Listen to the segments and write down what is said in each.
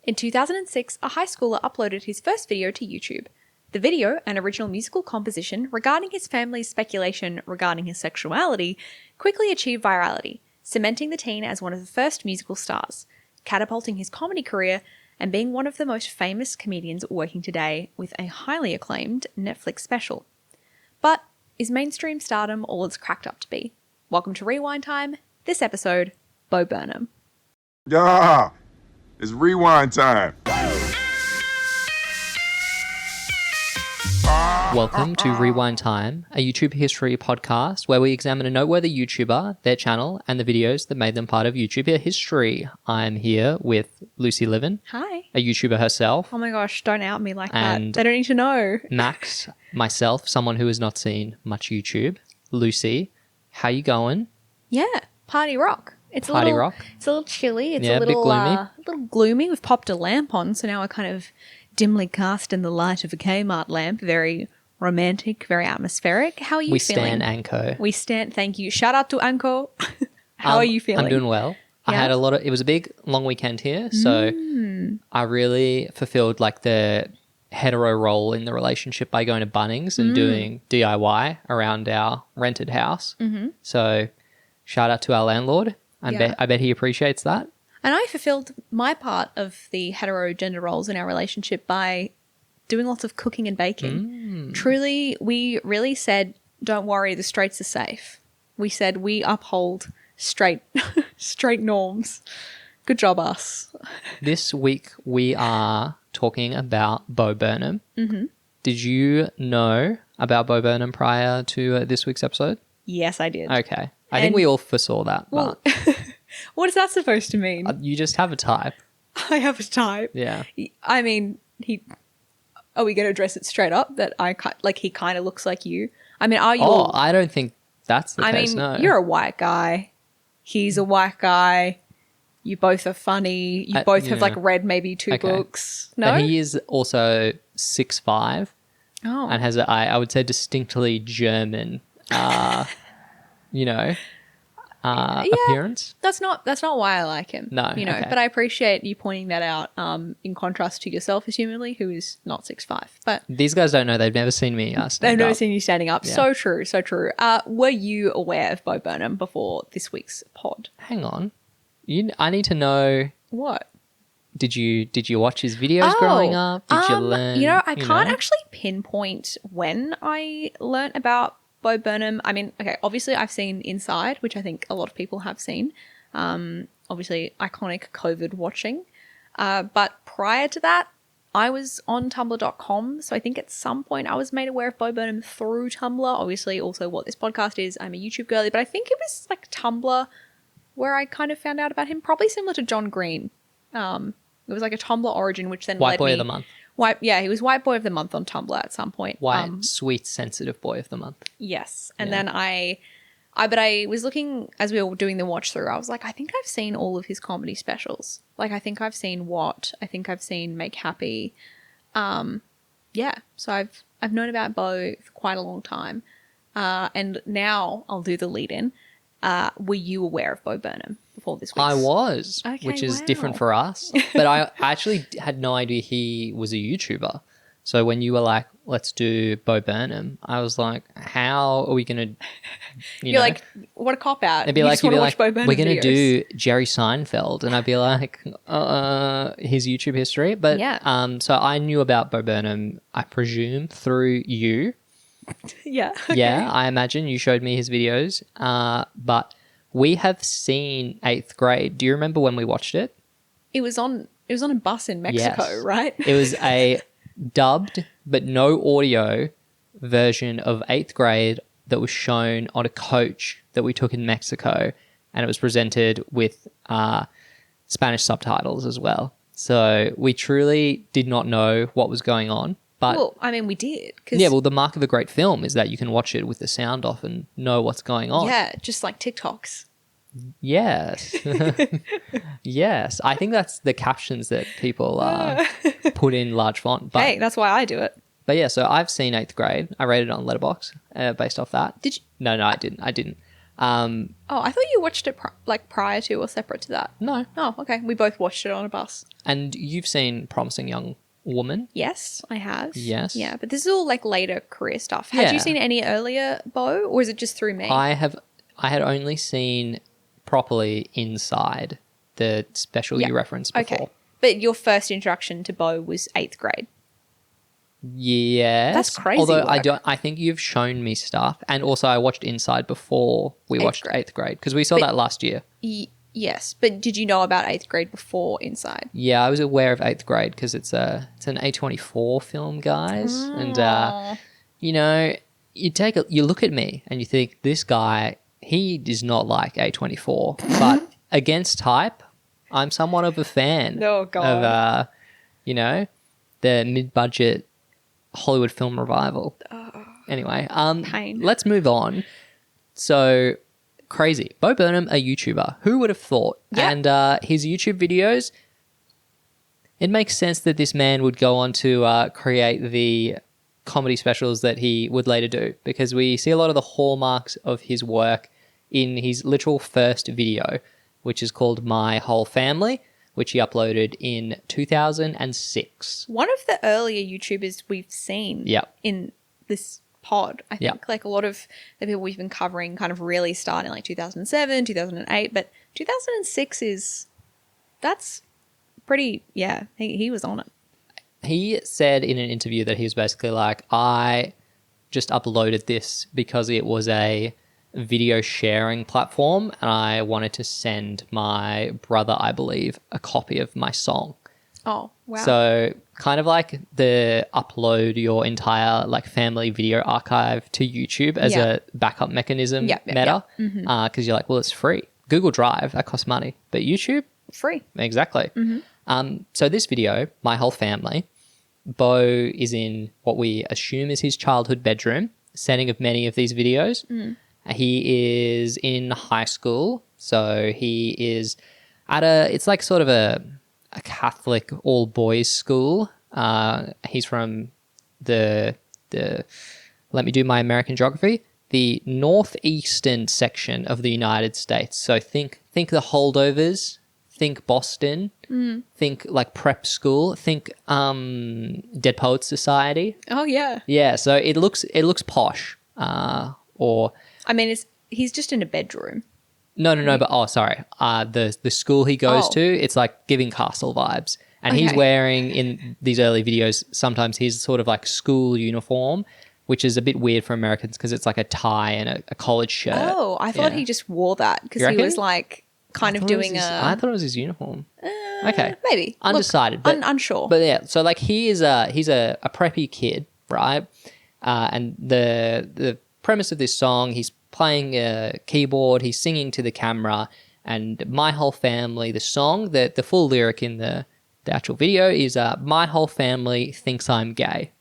In 2006, a high schooler uploaded his first video to YouTube. The video, an original musical composition regarding his family's speculation regarding his sexuality, quickly achieved virality, cementing the teen as one of the first musical stars, catapulting his comedy career, and being one of the most famous comedians working today with a highly acclaimed Netflix special. But is mainstream stardom all it's cracked up to be? Welcome to Rewind Time. This episode, Bo Burnham. Yeah, it's rewind time. Welcome to Rewind Time, a YouTube history podcast where we examine a noteworthy YouTuber, their channel, and the videos that made them part of YouTube history. I'm here with Lucy Livin. Hi. A YouTuber herself. Oh my gosh, don't out me like And that. They don't need to know. Max, myself, someone who has not seen much YouTube. Lucy, how you going? Yeah, party rock. It's Party a little, rock. It's a little chilly. It's Yeah, a a bit little gloomy. little gloomy. We've popped a lamp on, so now we're kind of dimly cast in the light of a Kmart lamp. Very romantic, very atmospheric. How are you We feeling? stand Anko. We stand. Thank you. Shout out to Anko. How are you feeling? I'm doing well. I Yeah? had it was a big long weekend here, so I really fulfilled like the hetero role in the relationship by going to Bunnings and doing DIY around our rented house. So shout out to our landlord. Yeah. I bet he appreciates that. And I fulfilled my part of the hetero gender roles in our relationship by doing lots of cooking and baking. Truly, we really said, don't worry, the straights are safe. We said we uphold straight norms. Good job, us. This week we are talking about Bo Burnham. Did you know about Bo Burnham prior to this week's episode? Yes, I did. Okay. I think we all foresaw that. Well, But what is that supposed to mean? you just have a type. I have a type. Yeah. I mean, are we going to address it straight up that he kind of looks like you? I mean, are you? Oh, I don't think that's the case, no. You're a white guy. He's a white guy. You both are funny. You both have yeah. read maybe two Okay. books. No? But he is also 6'5", Oh. and has I would say distinctly German, appearance. That's not why I like him. No, okay. But I appreciate you pointing that out in contrast to yourself, assumedly, who is not 6'5". But These guys don't know. They've never seen me they've stand never up. seen you standing up. Yeah. So true, so true. Were you aware of Bo Burnham before this week's pod? Hang on. I need to know, What? did you watch his videos growing up? Did you learn? I can't actually pinpoint when I learnt about Bo Burnham. I mean, okay, obviously I've seen Inside, which I think a lot of people have seen. Obviously iconic COVID watching. But prior to that, I was on tumblr.com. So I think at some point I was made aware of Bo Burnham through Tumblr. Obviously also what this podcast is. I'm a YouTube girly, but I think it was Tumblr where I kind of found out about him. Probably similar to John Green. It was a Tumblr origin, which then White led Boy me... of the Month. He was White Boy of the Month on Tumblr at some point. White, sweet, sensitive Boy of the Month. Yes. And then I was looking, as we were doing the watch through, I was like, I think I've seen all of his comedy specials. I think I've seen What? I think I've seen Make Happy. Yeah. So I've known about Bo for quite a long time. And now I'll do the lead in. Were you aware of Bo Burnham before this week? I was, Okay, which is wow. different for us. But I actually had no idea he was a YouTuber. So when you were like, let's do Bo Burnham, I was like, how are we going to, You're like, what a cop-out. It'd be You like, just wanna watch Bo Burnham we're going to videos. do Jerry Seinfeld. And I'd be like, his YouTube history. But Yeah. so I knew about Bo Burnham, I presume, through you. Yeah. Yeah, I imagine you showed me his videos. But we have seen 8th grade. Do you remember when we watched it? It was on a bus in Mexico, Yes. right? It was a dubbed but no audio version of 8th grade that was shown on a coach that we took in Mexico, and it was presented with Spanish subtitles as well. So we truly did not know what was going on. But Well, I mean, we did. the mark of a great film is that you can watch it with the sound off and know what's going on. Yeah, just like TikToks. Yes. Yes. I think that's the captions that people put in large font. But, Hey, that's why I do it. but yeah, so I've seen 8th grade. I rated it on Letterboxd based off that. Did you? No, I didn't. Oh, I thought you watched it prior to or separate to that. No. Oh, okay. We both watched it on a bus. And you've seen Promising Young Woman? Yes, I have. Yes. Yeah, but this is all like later career stuff. Had Yeah. you seen any earlier, Bo, or is it just through me? I had only seen properly Inside, the special you referenced before. Okay. But your first introduction to Bo was 8th grade. Yes. That's crazy Although work. I think you've shown me stuff. And also I watched Inside before we watched grade. 8th grade because we saw that last year. Yes, but did you know about 8th grade before Inside? Yeah, I was aware of 8th grade because it's an A24 film, guys. And, you know, you look at me and you think this guy, he is not like A24. But against type, I'm somewhat of a fan Oh, God. of, you know, the mid-budget Hollywood film revival. Anyway, Pain. let's move on. So, crazy. Bo Burnham, a YouTuber. Who would have thought? Yeah. And his YouTube videos, it makes sense that this man would go on to create the comedy specials that he would later do because we see a lot of the hallmarks of his work in his literal first video, which is called My Whole Family, which he uploaded in 2006. One of the earlier YouTubers we've seen in this pod, I think. Yep. Like a lot of the people we've been covering kind of really start in like 2007, 2008, but 2006 that's pretty, he was on it. He said in an interview that he was basically like, I just uploaded this because it was a video sharing platform and I wanted to send my brother, I believe, a copy of my song. Oh, wow. So kind of like the upload your entire like family video archive to YouTube as a backup mechanism meta. Because you're like, well, it's free. Google Drive, that costs money. But YouTube? Free. Exactly. So this video, My Whole Family, Bo is in what we assume is his childhood bedroom, setting of many of these videos. He is in high school, so he is at it's like sort of a Catholic all-boys school. He's from the let me do my American geography, the northeastern section of the United States. So think the holdovers, think Boston, think like prep school, think Dead Poets Society. Oh, yeah. Yeah, so it looks posh. Or I mean, he's just in a bedroom. No, but sorry. The school he goes to, it's like giving castle vibes. And he's wearing, in these early videos, sometimes his sort of like school uniform, which is a bit weird for Americans because it's like a tie and a college shirt. Oh, I thought he just wore that because he was like kind of doing I thought it was his uniform. Okay. Maybe. Undecided. Look, unsure. But yeah, so like he's a preppy kid, right? And the premise of this song, he's playing a keyboard, he's singing to the camera, and My Whole Family, the song, the full lyric in the actual video is My whole family thinks I'm gay.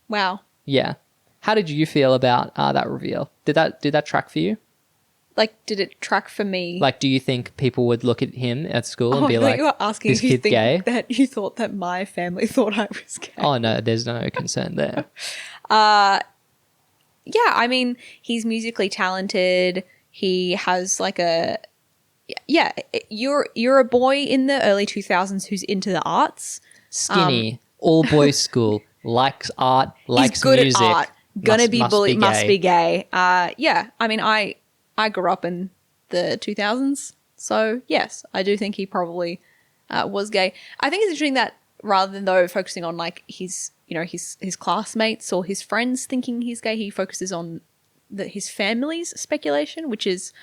Wow. Yeah. How did you feel about that reveal? Did that track for you? Like, did it track for me? Like, do you think people would look at him at school and be I thought like, you were asking this if you kid's think gay? that you thought that my family thought I was gay. Oh, no, there's no concern there. Yeah, I mean, he's musically talented. He has like you're a boy in the early 2000s who's into the arts. Skinny, all boys school, likes art, likes he's good music. at art. Gonna be bullied, must be gay. Yeah, I mean, I grew up in the 2000s, so yes, I do think he probably was gay. I think it's interesting that rather than though focusing on like his classmates or his friends thinking he's gay, he focuses on his family's speculation, which is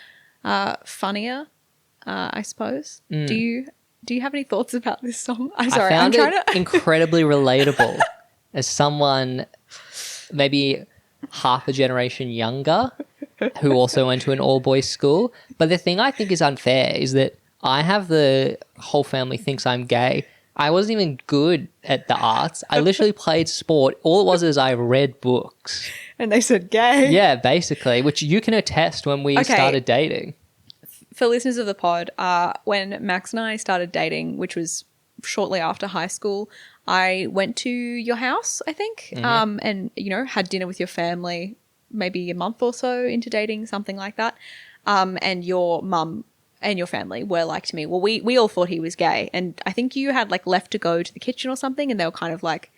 funnier, I suppose. Do you have any thoughts about this song? I'm sorry, I found I'm trying it to incredibly relatable as someone maybe half a generation younger who also went to an all-boys school. But the thing I think is unfair is that I have the whole family thinks I'm gay. I wasn't even good at the arts. I literally played sport. All it was is I read books. and they said gay. Yeah, basically, which you can attest when we started dating. For listeners of the pod, when Max and I started dating, which was shortly after high school, I went to your house, I think, and, had dinner with your family maybe a month or so into dating, something like that. and your mum and your family were like to me, well, we all thought he was gay. And I think you had like left to go to the kitchen or something, and they were kind of like,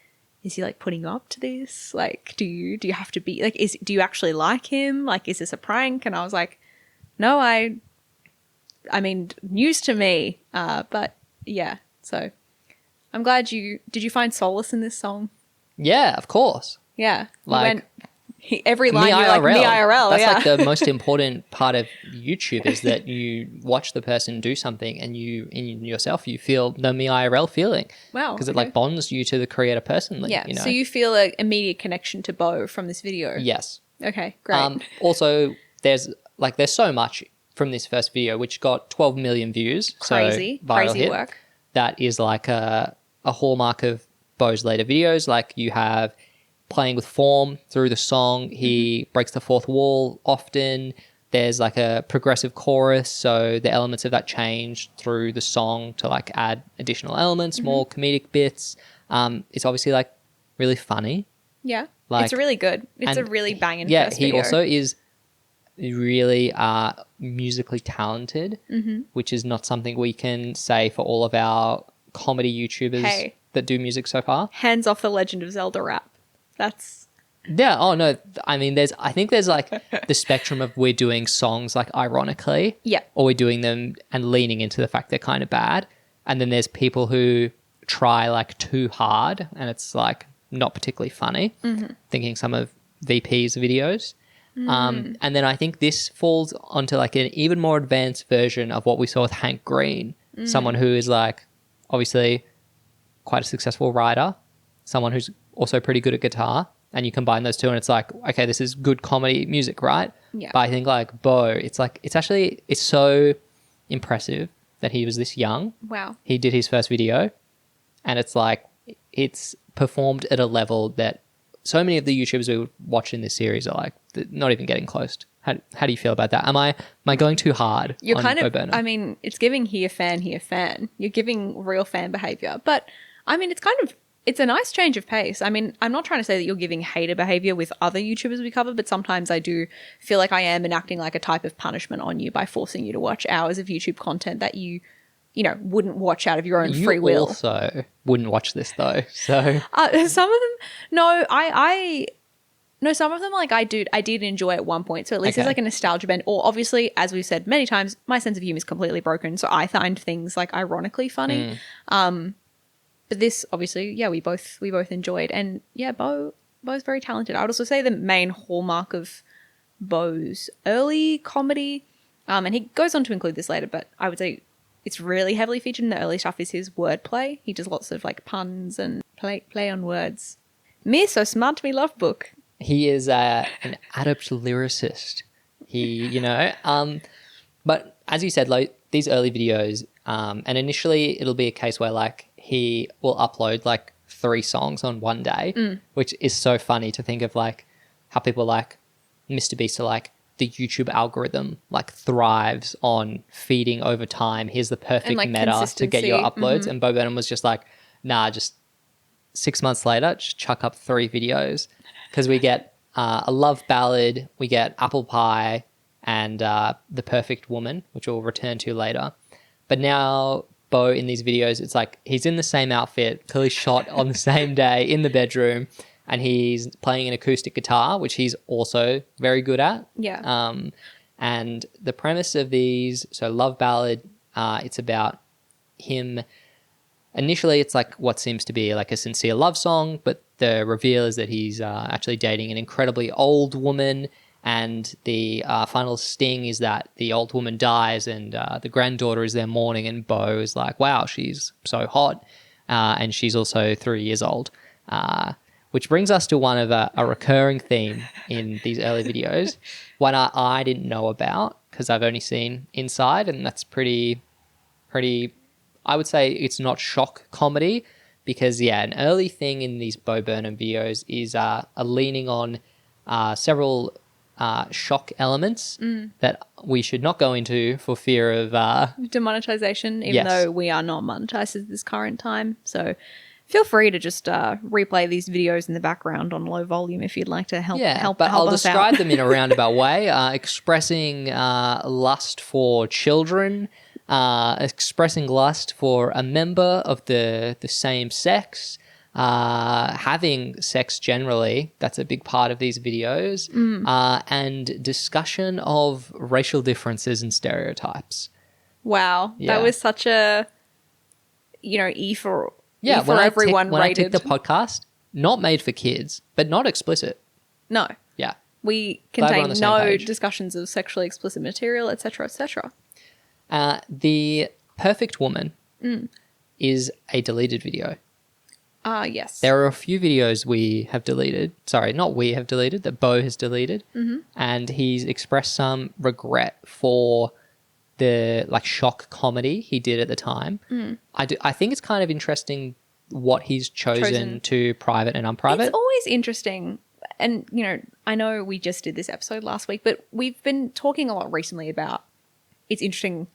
is he like putting you up to this? Like, do you have to be like, do you actually like him? Like, is this a prank? And I was like, no, I mean, news to me. But yeah, so I'm glad did you find solace in this song? Yeah, of course. Yeah. Like, every line you're like, me IRL. That's yeah. like the most important part of YouTube, is that you watch the person do something and you, in yourself, you feel the me IRL feeling. Wow. Because it like bonds you to the creator personally. Yeah. You know? So you feel an immediate connection to Bo from this video. Yes. Okay, great. Also, there's so much from this first video, which got 12 million views. Crazy. So viral Crazy hit. work. That is like a hallmark of Bo's later videos. Like, you have playing with form through the song. He breaks the fourth wall often. There's like a progressive chorus, so the elements of that change through the song to like add additional elements, more comedic bits. It's obviously like really funny. Yeah. Like, it's really good. It's a really banging first video. He also is really musically talented, which is not something we can say for all of our comedy YouTubers that do music so far. Hands off the Legend of Zelda rap. That's... Yeah. Oh, no. I mean, I think there's like the spectrum of we're doing songs like ironically. Yeah. Or we're doing them and leaning into the fact they're kind of bad. And then there's people who try like too hard and it's like not particularly funny. Thinking some of VP's videos. And then I think this falls onto like an even more advanced version of what we saw with Hank Green. Someone who is like obviously quite a successful writer. Someone who's also pretty good at guitar, and you combine those two and it's like, okay, this is good comedy music, right? Yeah. But I think like Bo, it's so impressive that he was this young. Wow. He did his first video and it's like, it's performed at a level that so many of the YouTubers we watch in this series are like not even getting close. How do you feel about that? Am I going too hard? You're on kind Bo of, Burnham? I mean, it's giving here fan. You're giving real fan behavior, but I mean, it's a nice change of pace. I mean, I'm not trying to say that you're giving hater behavior with other YouTubers we cover, but sometimes I do feel like I am enacting like a type of punishment on you by forcing you to watch hours of YouTube content that you wouldn't watch out of your own free will. You also wouldn't watch this though. So some of them, some of them like I did enjoy at one point. So at least there's like a nostalgia bend. Or obviously, as we've said many times, my sense of humor is completely broken. So I find things like ironically funny. But this, obviously, yeah, we both enjoyed. And yeah, Bo's very talented. I would also say the main hallmark of Bo's early comedy, and he goes on to include this later, but I would say it's really heavily featured in the early stuff, is his wordplay. He does lots of like puns and play on words. Me so smart, me love book. he is an adept lyricist. But as you said, like these early videos, and initially it'll be a case where like he will upload like 3 songs on one day, which is so funny to think of, like how people like Mr. Beast are like, the YouTube algorithm like thrives on feeding over time. Here's the perfect like meta to get your uploads. And Bo Burnham was just like, nah, just 6 months later, just chuck up 3 videos. Because we get a love ballad, we get apple pie, and the perfect woman, which we'll return to later. But now Bo in these videos, it's like he's in the same outfit, clearly shot on the same day in the bedroom, and he's playing an acoustic guitar, which he's also very good at. Yeah. And the premise of these, so love ballad, it's about him. Initially, it's like what seems to be like a sincere love song, but the reveal is that he's actually dating an incredibly old woman, and the final sting is that the old woman dies, and the granddaughter is there mourning, and Bo is like, wow, she's so hot, and she's also 3 years old. Which brings us to one of a recurring theme in these early videos, one I didn't know about because I've only seen Inside, and that's pretty, I would say it's not shock comedy because, yeah, an early thing in these Bo Burnham videos is a leaning on several shock elements that we should not go into for fear of... demonetization, even though we are not monetized at this current time. So Feel free to just replay these videos in the background on low volume if you'd like to help but I'll us describe out. them in a roundabout way, expressing lust for children, expressing lust for a member of the same sex, having sex generally, that's a big part of these videos, and discussion of racial differences and stereotypes. Wow, Yeah. that was such a, E for When everyone when I rated. ticked the podcast, not made for kids, but not explicit. No, Yeah. we Glad we're on contain the same no page. discussions of sexually explicit material, etc., etc. The Perfect Woman is a deleted video. Yes. There are a few videos we have deleted. Sorry, not we have deleted, that Bo has deleted. And he's expressed some regret for the shock comedy he did at the time. I think it's kind of interesting what he's chosen to private and unprivate. It's always interesting. And, I know we just did this episode last week, but we've been talking a lot recently about it's interesting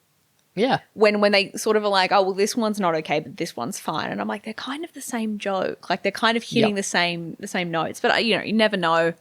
Yeah. when they sort of are like, oh, well, this one's not okay, but this one's fine. And I'm like, they're kind of the same joke. Like, they're kind of hitting the same notes. But, you never know.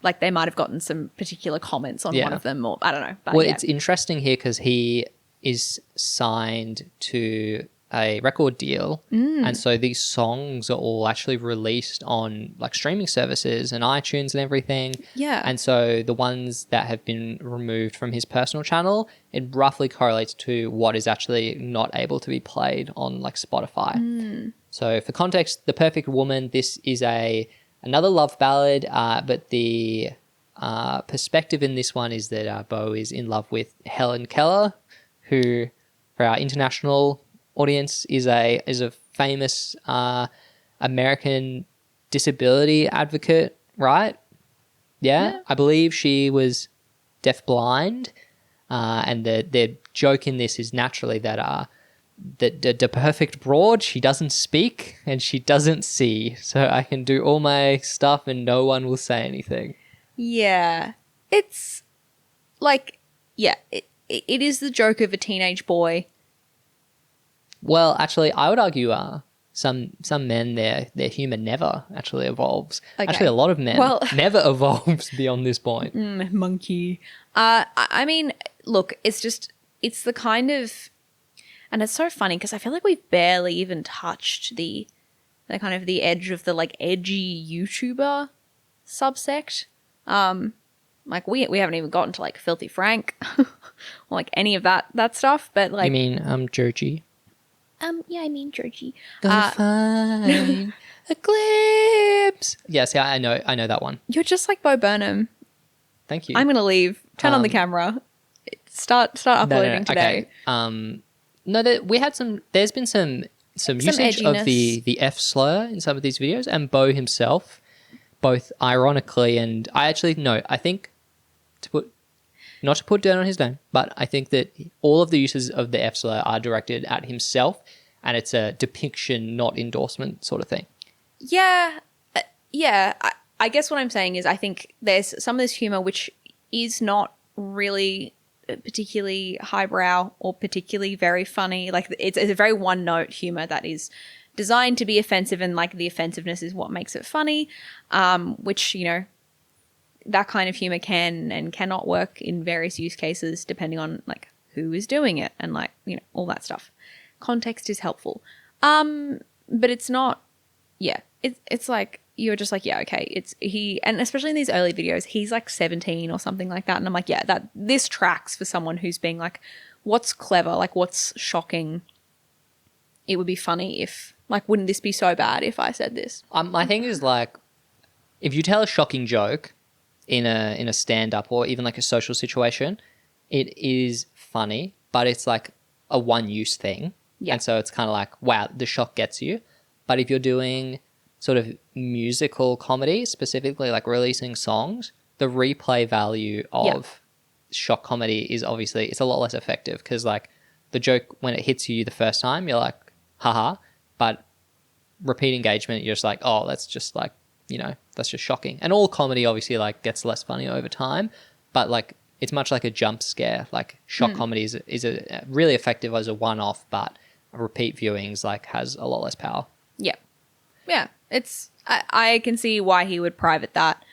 Like, they might have gotten some particular comments on one of them, or I don't know. But, well, it's interesting here because he is signed to a record deal. And so these songs are all actually released on streaming services and iTunes and everything. Yeah. And so the ones that have been removed from his personal channel, it roughly correlates to what is actually not able to be played on Spotify. So for context, The Perfect Woman, this is another love ballad, but the perspective in this one is that Bo is in love with Helen Keller, who, for our international audience, is a famous American disability advocate, right? Yeah. I believe she was deafblind, and the joke in this is naturally that the perfect broad, she doesn't speak and she doesn't see, so I can do all my stuff and no one will say anything. Yeah. It's it is the joke of a teenage boy. Well, actually, I would argue some men, their humour never actually evolves. Okay. Actually, a lot of men never evolves beyond this point. Monkey. I mean, look, it's the kind of, and it's so funny because I feel like we've barely even touched the kind of the edge of the edgy YouTuber subsect. We haven't even gotten to Filthy Frank or any of that stuff. But You mean Georgie? Yeah, I mean Georgie. Gonna find a glimpse. Yes, yeah, I know that one. You're just like Bo Burnham. Thank you. I'm gonna leave. Turn on the camera. Start uploading today. Okay. There's been some usage edginess of the F slur in some of these videos, and Bo himself, both ironically and I think not to put dirt on his name, but I think that all of the uses of the F slur are directed at himself, and it's a depiction, not endorsement sort of thing. Yeah. I guess what I'm saying is I think there's some of this humor which is not really particularly highbrow or particularly very funny. It's a very one-note humor that is designed to be offensive, and the offensiveness is what makes it funny, which, that kind of humor can and cannot work in various use cases depending on who is doing it and all that stuff. Context is helpful. But it's not, it's you're just okay, it's and especially in these early videos, he's 17 or something like that. And I'm this tracks for someone who's being what's clever, what's shocking. It would be funny if, wouldn't this be so bad if I said this? My thing is if you tell a shocking joke in a stand-up or even a social situation, it is funny, but it's a one-use thing. Yeah. And so it's kind of wow, the shock gets you. But if you're doing sort of musical comedy, specifically releasing songs, the replay value of shock comedy is obviously, it's a lot less effective because the joke, when it hits you the first time, you're haha, but repeat engagement, you're just oh, that's just that's just shocking. And all comedy obviously gets less funny over time, but it's much like a jump scare. Shock comedy is really effective as a one-off, but repeat viewings has a lot less power. Yeah. I can see why he would private that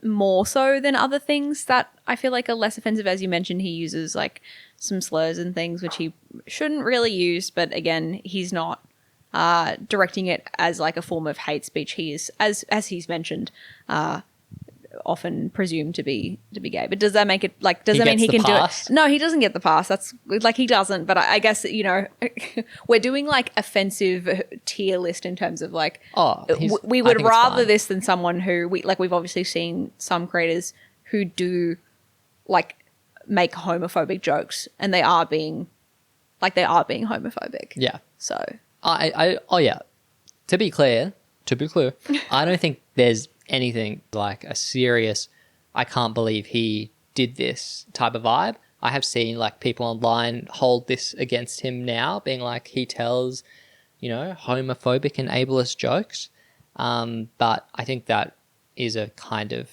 more so than other things that I feel like are less offensive. As you mentioned, he uses like some slurs and things which he shouldn't really use, but again, he's not directing it as like a form of hate speech. He is, as he's mentioned, often presumed to be gay. But does that make it like? Does that mean he can do it? No, he doesn't get the pass. That's like he doesn't. But I guess we're doing like offensive tier list in terms of like. We would rather this than someone who we've obviously seen some creators who do like make homophobic jokes and they are being homophobic. Yeah. So. To be clear, I don't think there's anything like a serious, I can't believe he did this type of vibe. I have seen like people online hold this against him now, being like he tells, homophobic and ableist jokes. But I think that is a kind of,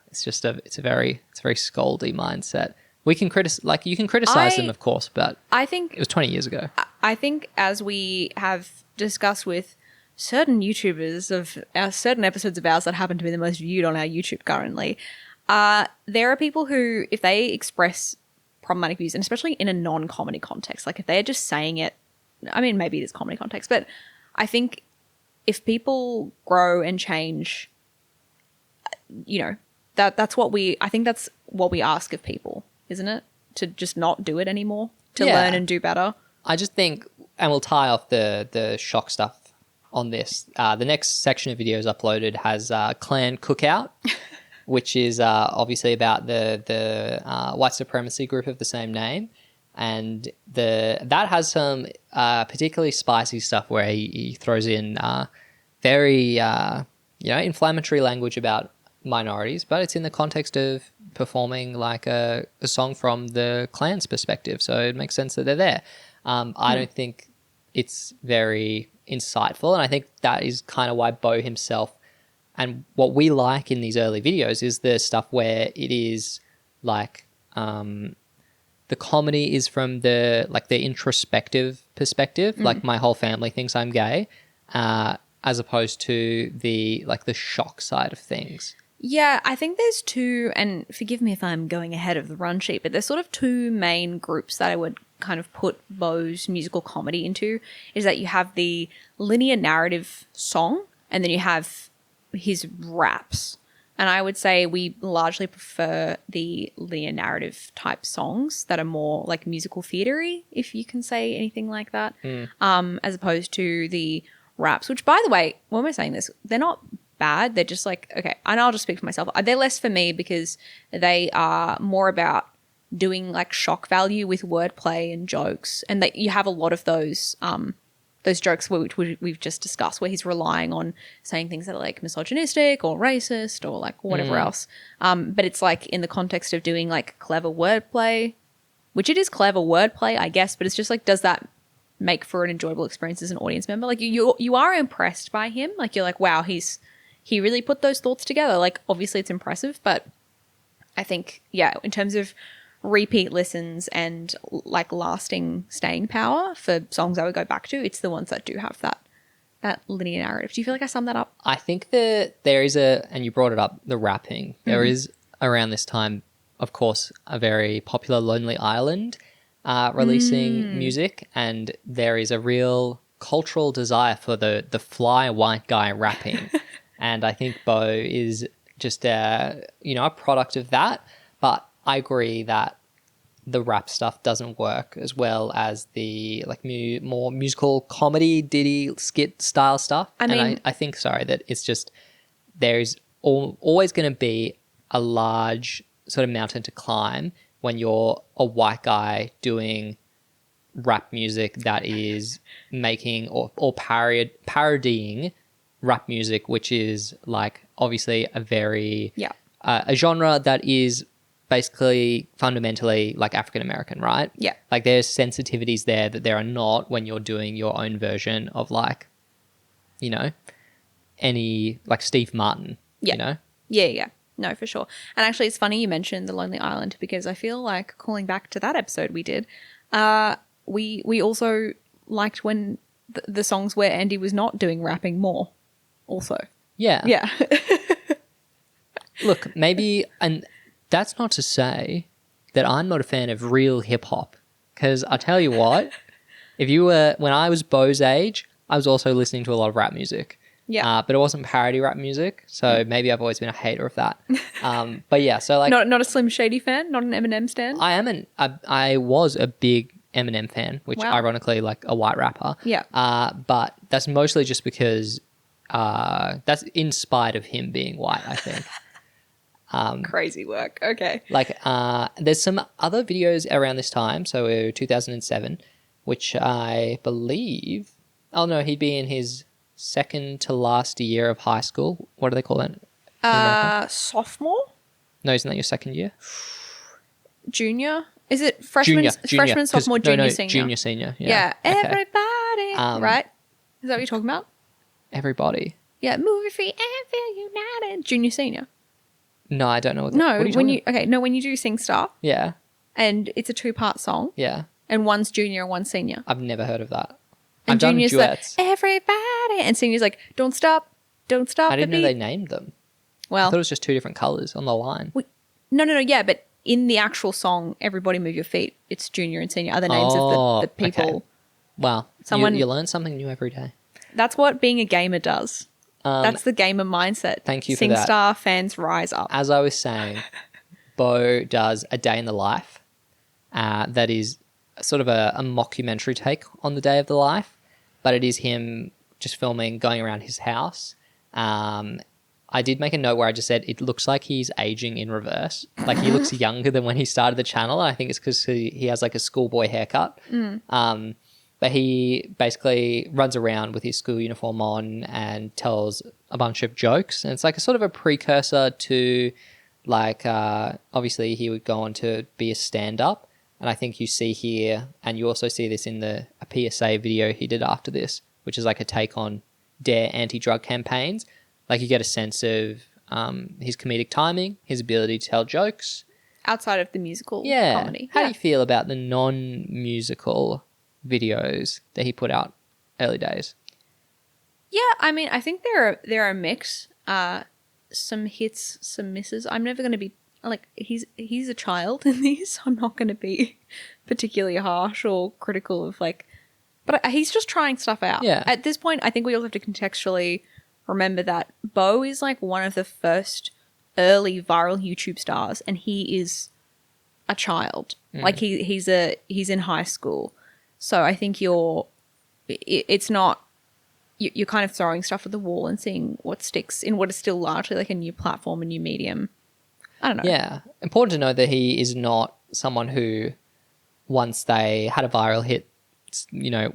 it's a very scoldy mindset. We can you can criticize them, of course, but I think it was 20 years ago. I think as we have discussed with certain YouTubers of certain episodes of ours that happen to be the most viewed on our YouTube currently, there are people who, if they express problematic views, and especially in a non-comedy context, like if they're just saying it, I mean, maybe it is comedy context, but I think if people grow and change, that's what I think that's what we ask of people, isn't it? To just not do it anymore, to learn and do better. I just think, and we'll tie off the shock stuff on this. The next section of videos uploaded has Clan Cookout, which is obviously about the white supremacy group of the same name, and that has some particularly spicy stuff where he throws in very inflammatory language about minorities, but it's in the context of performing like a song from the Klan's perspective, so it makes sense that they're there. I don't think it's very insightful, and I think that is kind of why Bo himself, and what we like in these early videos is the stuff where it is like the comedy is from the introspective perspective, like my whole family thinks I'm gay, as opposed to the shock side of things. Yeah, I think there's two, and forgive me if I'm going ahead of the run sheet, but there's sort of two main groups that I would kind of put Bo's musical comedy into, is that you have the linear narrative song and then you have his raps. And I would say we largely prefer the linear narrative type songs that are more like musical theater-y, if you can say anything like that, as opposed to the raps, which, by the way, when we're saying this, they're not bad. They're just like, okay, and I'll just speak for myself. They're less for me because they are more about doing like shock value with wordplay and jokes, and that you have a lot of those jokes which we've just discussed, where he's relying on saying things that are like misogynistic or racist or like whatever else. But it's like in the context of doing like clever wordplay, which it is clever wordplay, I guess, but it's just like, does that make for an enjoyable experience as an audience member? Like you are impressed by him. Like you're like, wow, he really put those thoughts together. Like obviously it's impressive, but I think, yeah, in terms of repeat listens and like lasting staying power for songs I would go back to, it's the ones that do have that linear narrative. Do you feel like I summed that up? I think that there is and you brought it up, the rapping. There is around this time, of course, a very popular Lonely Island releasing music, and there is a real cultural desire for the fly white guy rapping. And I think Bo is just a product of that. But I agree that the rap stuff doesn't work as well as the more musical comedy ditty skit style stuff. I think that it's just there's always going to be a large sort of mountain to climb when you're a white guy doing rap music that is making or parodying rap music, which is like obviously a very a genre that is basically fundamentally like African American, right? Yeah. Like there's sensitivities there that there are not when you're doing your own version of like, any like Steve Martin, Yeah. No, for sure. And actually it's funny you mentioned the Lonely Island, because I feel like calling back to that episode we did, we also liked when the songs where Andy was not doing rapping more also. Yeah. Yeah. Look, maybe, and that's not to say that I'm not a fan of real hip hop, because I tell you what, when I was Bo's age, I was also listening to a lot of rap music. Yeah. But it wasn't parody rap music, so maybe I've always been a hater of that. But yeah, so like, Not a Slim Shady fan, not an Eminem stan. I was a big Eminem fan, which Wow. ironically, like a white rapper. Yeah. But that's mostly just because that's in spite of him being white, I think. Crazy work. Okay. Like, there's some other videos around this time, so 2007, which I believe, oh no, he'd be in his second to last year of high school. What do they call that? in America? Sophomore? No, isn't that your second year? Junior? Is it freshman, Junior. freshman, 'Cause- sophomore, no, junior, senior? Junior, senior. Yeah. Okay. Everybody. Right? Is that what you're talking about? Everybody. Yeah. Movie free and feel united. Junior, senior. No, I don't know. What No, what are you when talking you when you do Sing Star Yeah, and it's a 2-part song yeah. and one's junior and one's senior. I've never heard of that. And I've done junior's duets. everybody, and senior's like, don't stop I didn't the know beat. they named them. I Well, thought it was just two different colors on the line. no, yeah, but in the actual song, Everybody Move Your Feet, it's junior and senior, other names Oh, of the people. okay. Wow, Someone- you learn something new every day. That's what being a gamer does. That's the gamer mindset. Thank you for that. SingStar fans rise up. As I was saying, Bo does a day in the life that is sort of a mockumentary take on the day of the life, but it is him just filming, going around his house. I did make a note where I just said it looks like he's aging in reverse. Like he looks younger than when he started the channel. I think it's because he has like a schoolboy haircut. But he basically runs around with his school uniform on and tells a bunch of jokes. And it's like a sort of a precursor to like, obviously he would go on to be a stand-up. And I think you see here, and you also see this in a PSA video he did after this, which is like a take on DARE anti-drug campaigns. Like you get a sense of his comedic timing, his ability to tell jokes. Outside of the musical Yeah. comedy. How do you feel about the non-musical videos that he put out early days? Yeah, I mean, I think they're a mix. Some hits, some misses. I'm never going to be like he's a child in these. I'm not going to be particularly harsh or critical of like, but he's just trying stuff out. Yeah. At this point, I think we all have to contextually remember that Bo is like one of the first early viral YouTube stars, and he is a child. Like he's in high school. So I think it's not, you're kind of throwing stuff at the wall and seeing what sticks in what is still largely like a new platform, a new medium. I don't know. Yeah. Important to note that he is not someone who, once they had a viral hit,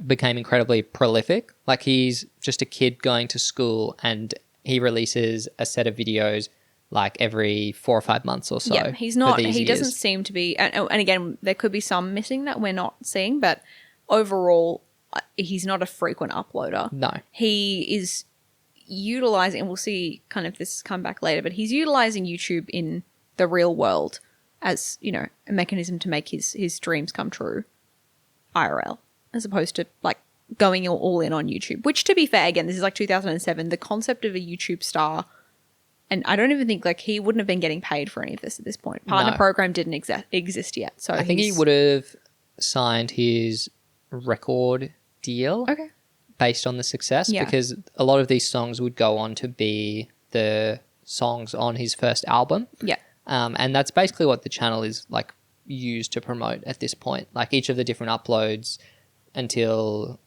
became incredibly prolific. Like he's just a kid going to school and he releases a set of videos like every 4 or 5 months or so. Yeah, he's not, for these he doesn't years. seem to be, and again, there could be some missing that we're not seeing, but overall, he's not a frequent uploader. No. He is utilizing, and we'll see kind of this come back later, but he's utilizing YouTube in the real world as, a mechanism to make his dreams come true IRL, as opposed to like going all in on YouTube, which to be fair, again, this is like 2007, the concept of a YouTube star, and I don't even think like he wouldn't have been getting paid for any of this at this point. Partner No. program didn't exist yet. So I think he would have signed his record deal Okay. based on the success Yeah. because a lot of these songs would go on to be the songs on his first album. Yeah. And that's basically what the channel is like used to promote at this point. Like each of the different uploads until,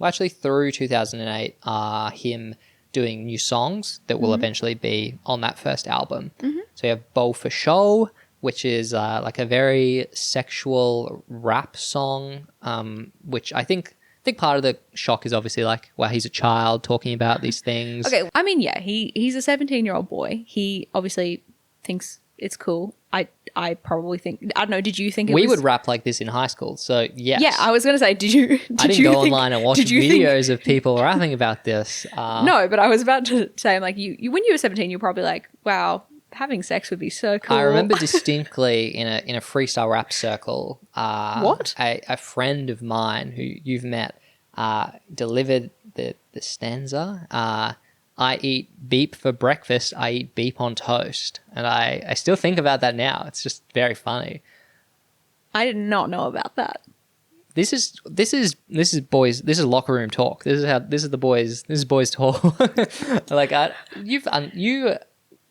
actually through 2008 are him doing new songs that will eventually be on that first album. So you have Bo for Show, which is like a very sexual rap song, which I think part of the shock is obviously like, wow, he's a child talking about these things. Okay. I mean, yeah, he's a 17-year-old boy. He obviously thinks it's cool. I probably think, I don't know, did you think it We was... would rap like this in high school, so yes. Yeah, I was going to say, did you I didn't you go think- online and watch did you think- videos of people rapping about this. No, but I was about to say, I'm like, you when you were 17, you're probably like, wow, having sex would be so cool. I remember distinctly in a freestyle rap circle, What? a friend of mine who you've met delivered the stanza. I eat beep for breakfast. I eat beep on toast. And I still think about that now. It's just very funny. I did not know about that. This is boys. This is locker room talk. This is boys talk. Like you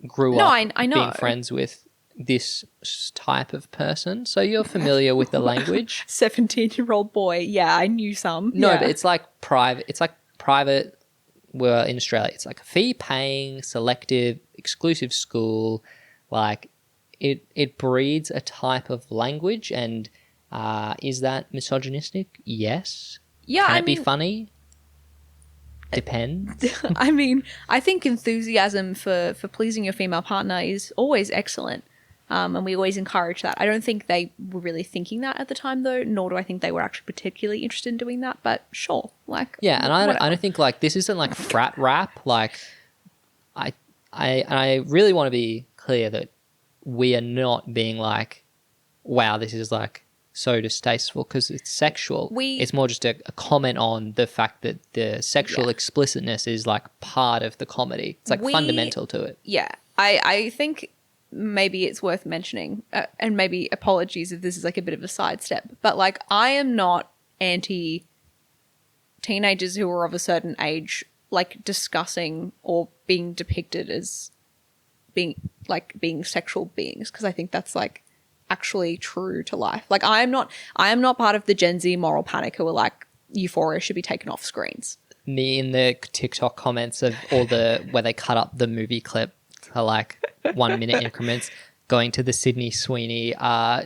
grew up I know. being friends with this type of person, so you're familiar with the language. 17-year-old boy. Yeah, I knew some. No, yeah. but it's like private. It's like private. Well, in Australia, it's like a fee-paying, selective, exclusive school. Like it breeds a type of language, and is that misogynistic? Yes. Yeah, Can it be funny? Depends. I mean, I think enthusiasm for pleasing your female partner is always excellent. And we always encourage that. I don't think they were really thinking that at the time, though, nor do I think they were actually particularly interested in doing that. But sure, like yeah, and I don't think like this isn't like frat rap. Like I really want to be clear that we are not being like, wow, this is like so distasteful because it's sexual. It's more just a comment on the fact that the sexual explicitness is like part of the comedy. It's like fundamental to it. Yeah, I think maybe it's worth mentioning, and maybe apologies if this is like a bit of a sidestep, but like I am not anti teenagers who are of a certain age like discussing or being depicted as being sexual beings, because I think that's like actually true to life. Like I am not part of the Gen Z moral panic who are like Euphoria should be taken off screens. Me in the TikTok comments of all the where they cut up the movie clip for like 1 minute increments, going to the Sydney Sweeney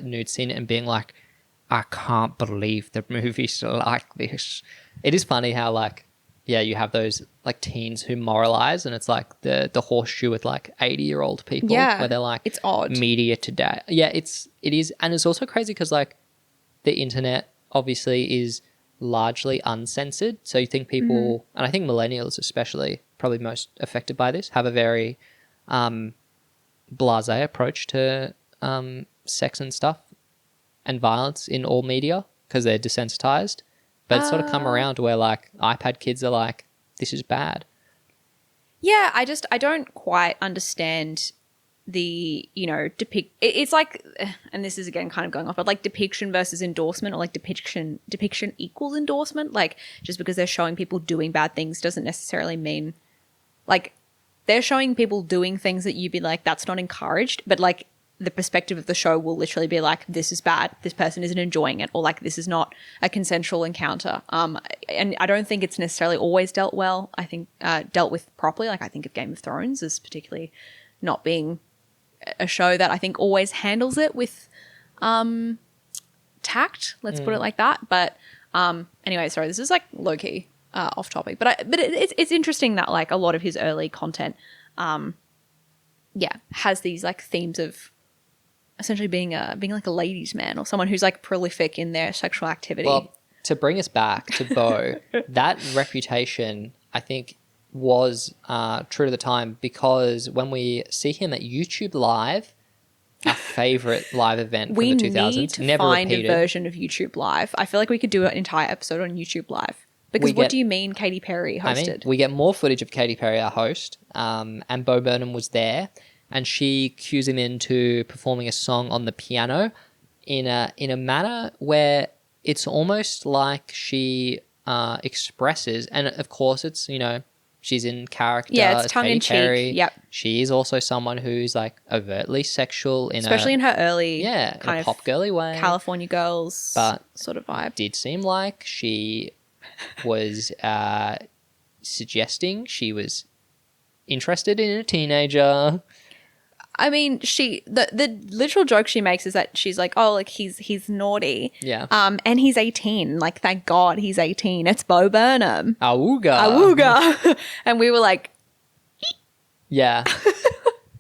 nude scene and being like, I can't believe the movie's like this. It is funny how like, yeah, you have those like teens who moralize, and it's like the horseshoe with like 80-year-old people, where they're like, it's odd. Media today. Yeah, it is. And it's also crazy because like the internet obviously is largely uncensored. So you think people, and I think millennials especially, probably most affected by this, have a very blasé approach to sex and stuff and violence in all media because they're desensitized. But it's sort of come around where like iPad kids are like, this is bad. Yeah, I don't quite understand the, it's like, and this is again kind of going off, but like depiction versus endorsement, or like depiction equals endorsement. Like just because they're showing people doing bad things doesn't necessarily mean like they're showing people doing things that you'd be like, that's not encouraged. But like the perspective of the show will literally be like, this is bad, this person isn't enjoying it, or like this is not a consensual encounter. And I don't think it's necessarily always dealt well. I think dealt with properly. Like I think of Game of Thrones as particularly not being a show that I think always handles it with tact. Let's put it like that. But anyway, sorry, this is like low key off topic. But it's interesting that like a lot of his early content, has these like themes of essentially being like a ladies' man, or someone who's like prolific in their sexual activity. Well, to bring us back to Bo, that reputation, I think, was true to the time, because when we see him at YouTube Live, our favorite live event from the 2000s, need to never find repeated. a version of YouTube Live. I feel like we could do an entire episode on YouTube Live. Because what do you mean Katy Perry hosted? We get more footage of Katy Perry, our host, and Bo Burnham was there, and she cues him into performing a song on the piano in a manner where it's almost like she expresses, and of course it's, she's in character. Yeah, it's as tongue Katy in Perry. cheek. Yep. She is also someone who's like overtly sexual especially in her early kind of pop girly way, California Girls but sort of vibe. Did seem like she was suggesting she was interested in a teenager. I mean, the literal joke she makes is that she's like, oh, like he's naughty. Yeah. And he's 18. Like, thank God he's 18. It's Bo Burnham. Awooga. Awooga. And we were like, yeah.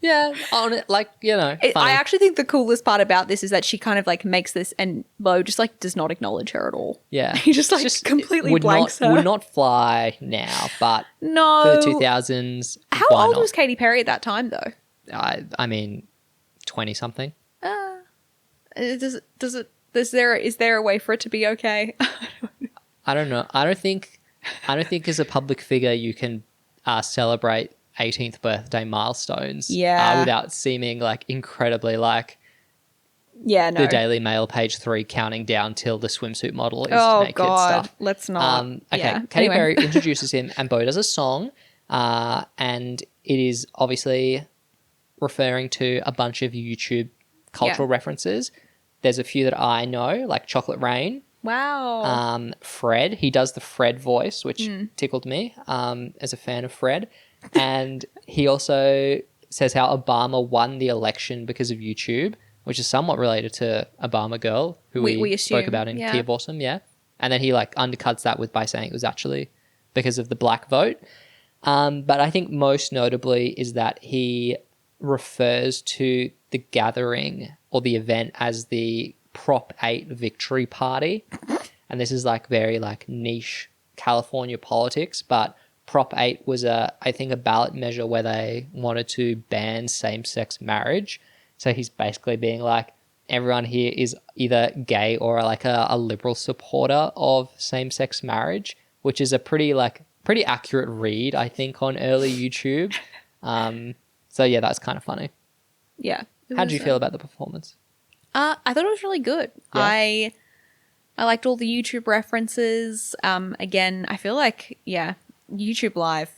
Yeah. On it, like, funny. I actually think the coolest part about this is that she kind of like makes this, and Bo just like does not acknowledge her at all. Yeah. He just like completely blanks her. Would not fly now, but no. for the 2000s. How old was Katy Perry at that time though? I mean, 20 something. Is there a way for it to be okay? I don't know. I don't think as a public figure you can celebrate 18th birthday milestones without seeming like incredibly like the Daily Mail page 3 counting down till the swimsuit model is naked stuff. Let's not. Okay, Katy Perry introduces him and Bo does a song and it is obviously referring to a bunch of YouTube cultural references. There's a few that I know, like Chocolate Rain. Wow. Fred, he does the Fred voice, which tickled me as a fan of Fred. And he also says how Obama won the election because of YouTube, which is somewhat related to Obama Girl, who we spoke about in Key of Awesome, And then he like undercuts that by saying it was actually because of the black vote. But I think most notably is that he refers to the gathering or the event as the Prop 8 victory party. And this is like very like niche California politics, but Prop 8 was I think a ballot measure where they wanted to ban same-sex marriage. So he's basically being like, everyone here is either gay or like a liberal supporter of same-sex marriage, which is a pretty accurate read, I think, on early YouTube. So yeah, that's kind of funny. Yeah. How did you feel about the performance? I thought it was really good. Yeah. I liked all the YouTube references. Again, I feel like, YouTube Live,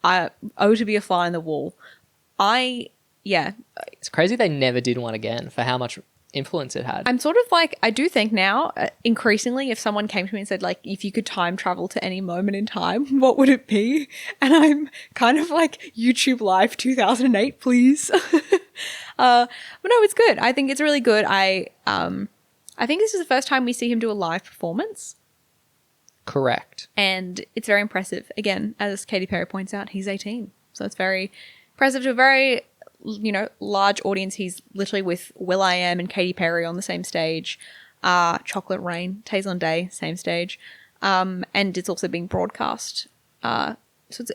to be a fly on the wall. It's crazy they never did one again for how much influence it had. I'm sort of like, I do think now, increasingly, if someone came to me and said, like, if you could time travel to any moment in time, what would it be? And I'm kind of like, YouTube Live 2008, please. But no, it's good. I think it's really good. I think this is the first time we see him do a live performance. Correct. And it's very impressive. Again, as Katy Perry points out, he's 18. So it's very impressive to a very, large audience. He's literally with will.i.am and Katy Perry on the same stage. Chocolate Rain, Tay Day, same stage. And it's also being broadcast. So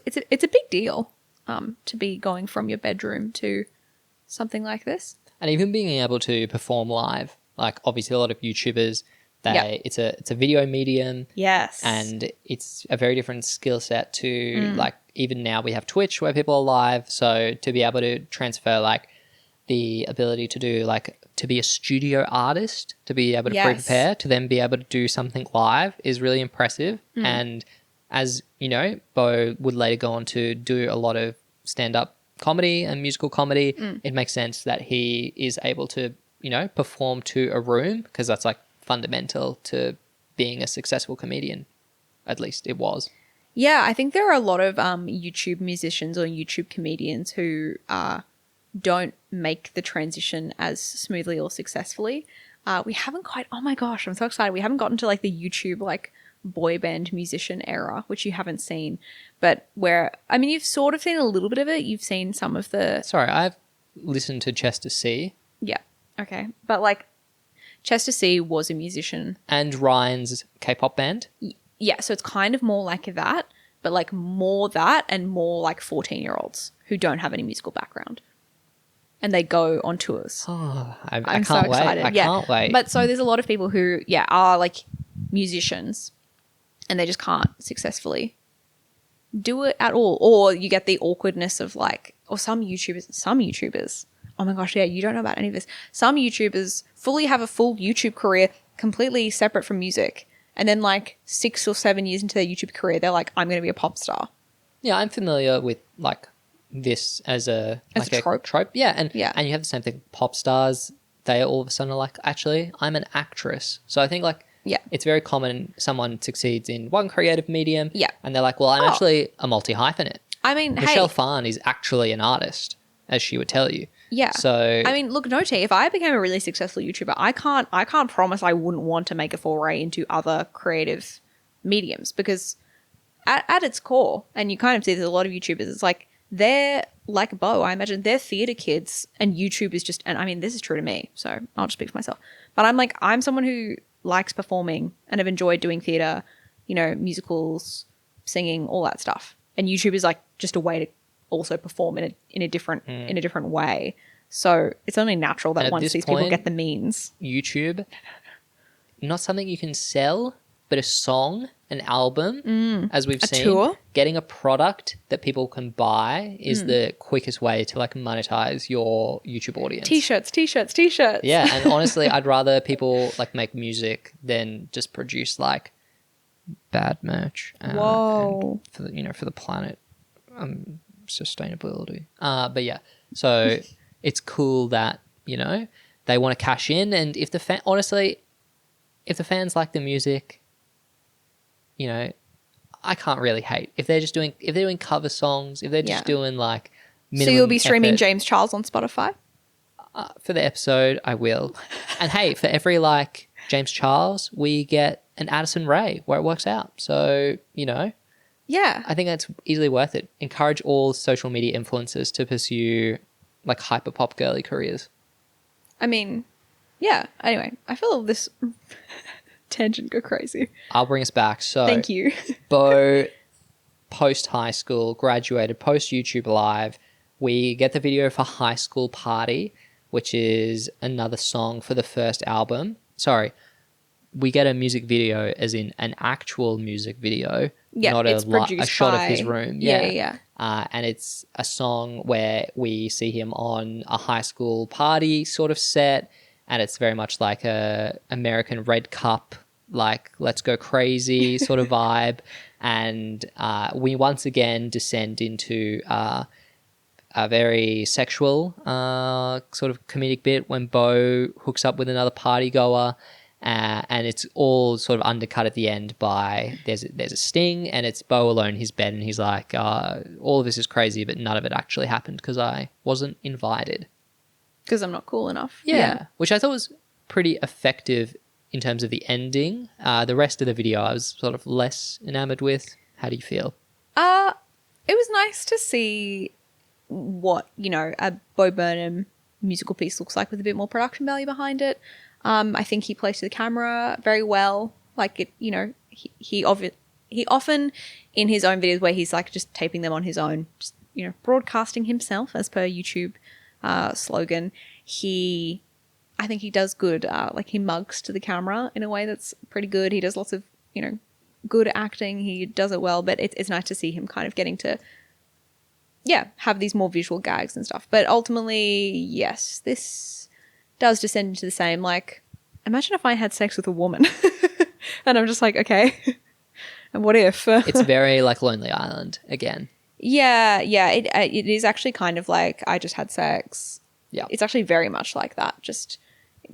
it's a big deal to be going from your bedroom to something like this. And even being able to perform live. Like, obviously, a lot of YouTubers, it's a video medium. Yes. And it's a very different skill set to, like, even now we have Twitch where people are live. So to be able to transfer, like, the ability to do, like, to be a studio artist, to be able to prepare, to then be able to do something live is really impressive. And as, Bo would later go on to do a lot of stand-up comedy and musical comedy, it makes sense that he is able to, perform to a room because that's like fundamental to being a successful comedian. At least it was. Yeah, I think there are a lot of YouTube musicians or YouTube comedians who don't make the transition as smoothly or successfully. We haven't quite, oh my gosh, I'm so excited. We haven't gotten to like the YouTube like boy band musician era, which you haven't seen. But you've sort of seen a little bit of it. You've seen some of the... Sorry, I've listened to Chester C. Yeah, okay. But like Chester C was a musician. And Ryan's K-pop band. Yeah, so it's kind of more like that, but like more that and more like 14-year-olds who don't have any musical background. And they go on tours. Oh, I I'm can't so wait. excited. I can't wait. But so there's a lot of people who, are like musicians and they just can't successfully do it at all. Or you get the awkwardness of like, or some YouTubers, oh my gosh, you don't know about any of this. Some YouTubers fully have a full YouTube career completely separate from music. And then like 6 or 7 years into their YouTube career, they're like, I'm going to be a pop star. Yeah, I'm familiar with like this as a trope. Yeah, and you have the same thing. Pop stars, they all of a sudden are like, actually, I'm an actress. So I think like it's very common someone succeeds in one creative medium and they're like, well, I'm actually a multi-hyphenate. I mean, Michelle Phan is actually an artist, as she would tell you. Yeah. So I mean, look, no tea. If I became a really successful YouTuber, I can't promise I wouldn't want to make a foray into other creative mediums because at its core, and you kind of see there's a lot of YouTubers, it's like they're like Bo, I imagine they're theater kids and YouTube is just, and I mean, this is true to me, so I'll just speak for myself. But I'm someone who likes performing and have enjoyed doing theater, musicals, singing, all that stuff. And YouTube is like just a way to also perform in a different way. So it's only natural that once these people get the means. YouTube, not something you can sell but a song, an album, as we've seen, tour? getting a product that people can buy is the quickest way to like monetize your YouTube audience. T-shirts. Yeah, and honestly, I'd rather people like make music than just produce like bad merch. Whoa. And for the, for the planet, sustainability. But yeah, so it's cool that they want to cash in, and if the fans like the music, I can't really hate if they're doing cover songs, if they're just doing like So you'll be minimum streaming effort. James Charles on Spotify? For the episode, I will. And hey, for every like James Charles, we get an Addison Rae where it works out. So, Yeah. I think that's easily worth it. Encourage all social media influencers to pursue like hyper pop girly careers. I mean, yeah. Anyway, I feel this tangent go crazy. I'll bring us back. So Thank you. Bo, post high school, graduated, post YouTube Live. We get the video for High School Party, which is another song for the first album. Sorry, we get a music video as in an actual music video, not it's a shot of his room. Yeah. And it's a song where we see him on a high school party sort of set, and it's very much like a American Red Cup, like let's go crazy sort of vibe. And we once again descend into a very sexual sort of comedic bit when Bo hooks up with another party goer. And it's all sort of undercut at the end by there's a sting, and it's Bo alone in his bed, and he's like, all of this is crazy, but none of it actually happened because I wasn't invited. Because I'm not cool enough. Yeah, which I thought was pretty effective in terms of the ending. The rest of the video I was sort of less enamored with. How do you feel? It was nice to see what, a Bo Burnham musical piece looks like with a bit more production value behind it. I think he plays to the camera very well. Like it, he often in his own videos where he's like just taping them on his own, just, broadcasting himself as per YouTube slogan. I think he does good. Like he mugs to the camera in a way that's pretty good. He does lots of, good acting. He does it well, but it's nice to see him kind of getting to, have these more visual gags and stuff. But ultimately, yes, this does descend into the same, like, imagine if I had sex with a woman and I'm just like, okay, and what if? It's very like Lonely Island again. Yeah, it is actually kind of like I just had sex. Yeah. It's actually very much like that, just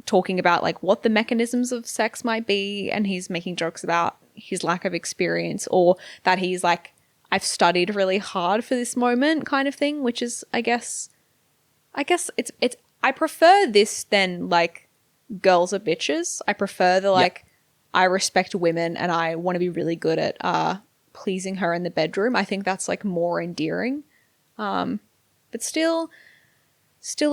talking about like what the mechanisms of sex might be, and he's making jokes about his lack of experience, or that he's like, I've studied really hard for this moment kind of thing, which is, I guess it's I prefer this than like girls are bitches. I prefer the like, I respect women and I want to be really good at pleasing her in the bedroom. I think that's like more endearing. But still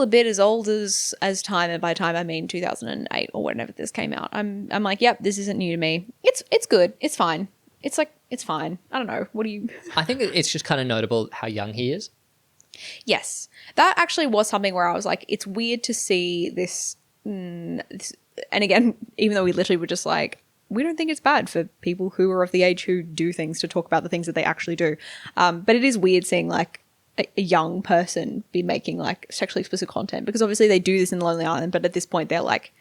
a bit as old as time, and by time I mean 2008 or whenever this came out. I'm like, yep, this isn't new to me. It's good. It's fine. It's like, it's fine. I don't know. What do you... I think it's just kind of notable how young he is. Yes. That actually was something where I was like, it's weird to see this, and again, even though we literally were just like, we don't think it's bad for people who are of the age who do things to talk about the things that they actually do. But it is weird seeing like a young person be making like sexually explicit content, because obviously they do this in Lonely Island, but at this point they're like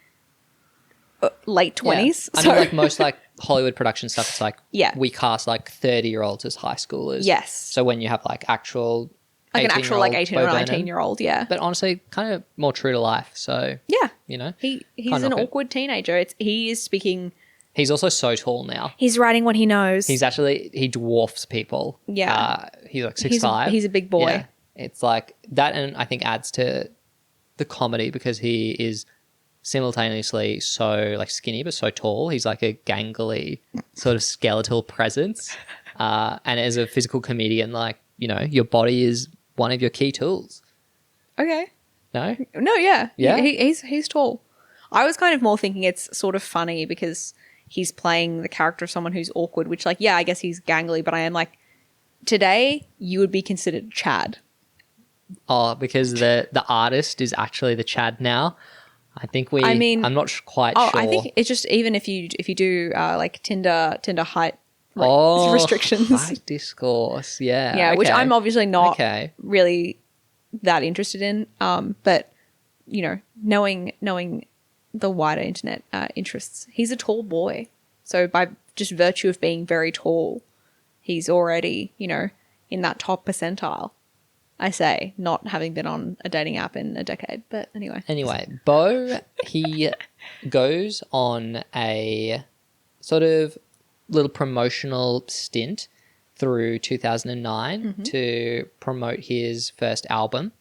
late 20s. Yeah. So. I mean, like most like Hollywood production stuff, it's like, we cast like 30-year-olds as high schoolers. Yes. So when you have like actual... like an actual like 18 or 19-year-old, But honestly, kind of more true to life. So, yeah. He's an awkward teenager. He is speaking... He's also so tall now. He's writing what he knows. He dwarfs people. Yeah. He's like 6'5". He's a big boy. Yeah. It's like that, and I think adds to the comedy because he is simultaneously so like skinny but so tall. He's like a gangly sort of skeletal presence. And as a physical comedian, like, your body is one of your key tools. Okay. No? No, yeah. Yeah? He's tall. I was kind of more thinking it's sort of funny because he's playing the character of someone who's awkward, which like, I guess he's gangly, but I am like, today you would be considered Chad. Oh, because the artist is actually the Chad now. I think I mean, I'm not quite Oh, sure. I think it's just even if you do like Tinder height restrictions. Height discourse. Yeah. Yeah, which okay. I'm obviously not Okay. really that interested in. But you know, knowing the wider internet interests, he's a tall boy, so by just virtue of being very tall, he's already in that top percentile. I say, not having been on a dating app in a decade, but anyway. Anyway, Bo, he goes on a sort of little promotional stint through 2009 to promote his first album.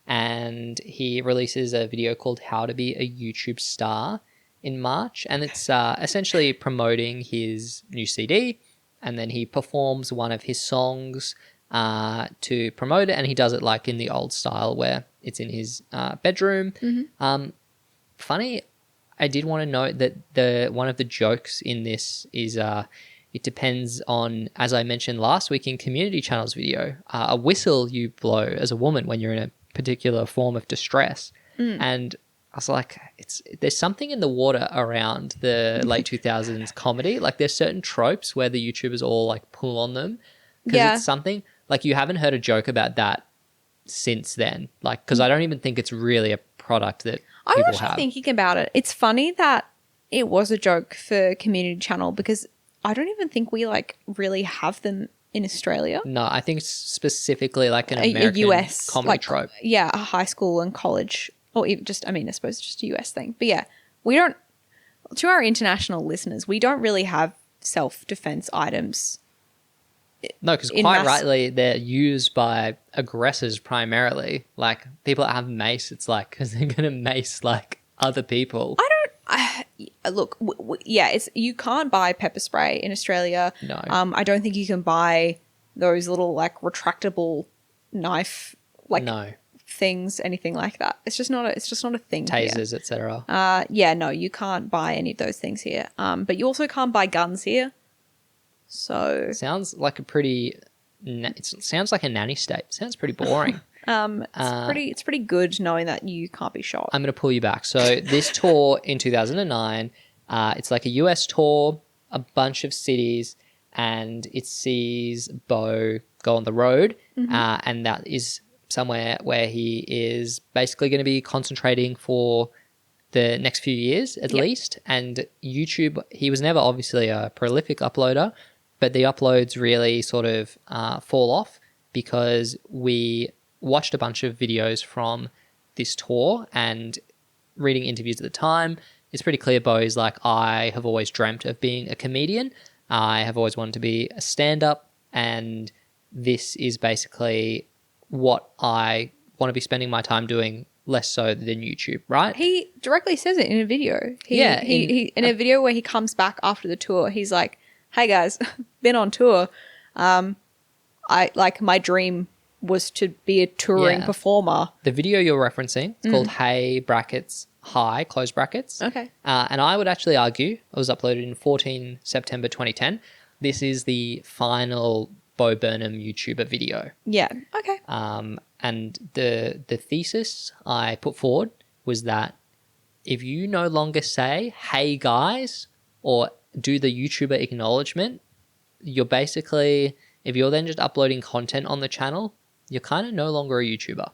And he releases a video called How to Be a YouTube Star in March. And it's essentially promoting his new CD. And then he performs one of his songs to promote it. And he does it like in the old style where it's in his bedroom. Funny, I did want to note that one of the jokes in this is it depends on, as I mentioned last week in Community Channel's video, a whistle you blow as a woman when you're in a particular form of distress. And I was like, there's something in the water around the late 2000s comedy. Like there's certain tropes where the YouTubers all like pull on them because it's something like you haven't heard a joke about that since then. Like, because I don't even think it's really a product that I was people actually have. thinking about it. It's funny that it was a joke for Community Channel because I don't even think we like really have them in Australia. No, I think it's specifically like an American US comedy like, trope. Yeah, a high school and college, or even just, I mean, I suppose just a US thing. But yeah, we don't, to our international listeners, we don't really have self-defense items. No, because quite rightly, they're used by aggressors primarily. Like people that have mace, it's like because they're going to mace like other people. Look, it's you can't buy pepper spray in Australia. No. I don't think you can buy those little like retractable knife things, anything like that. It's just not a thing. Tasers, etc. No, you can't buy any of those things here. But you also can't buy guns here. So sounds like it sounds like a nanny state. Sounds pretty boring. it's pretty good knowing that you can't be shot. I'm going to pull you back. So this tour in 2009, it's like a US tour, a bunch of cities, and it sees Bo go on the road, and that is somewhere where he is basically going to be concentrating for the next few years at least. And YouTube, he was never obviously a prolific uploader, but the uploads really sort of fall off because we watched a bunch of videos from this tour and reading interviews at the time. It's pretty clear Bo is like, I have always dreamt of being a comedian. I have always wanted to be a stand-up, and this is basically what I want to be spending my time doing, less so than YouTube, right? He directly says it in a video. He in a video where he comes back after the tour, he's like, hey guys, been on tour. I like my dream was to be a touring performer. The video you're referencing, it's called Hey brackets Hi close brackets. Okay. And I would actually argue, it was uploaded in 14 September 2010. This is the final Bo Burnham YouTuber video. Yeah. Okay. And the thesis I put forward was that if you no longer say, hey guys, or do the YouTuber acknowledgement, you're basically, if you're then just uploading content on the channel, you're kind of no longer a YouTuber.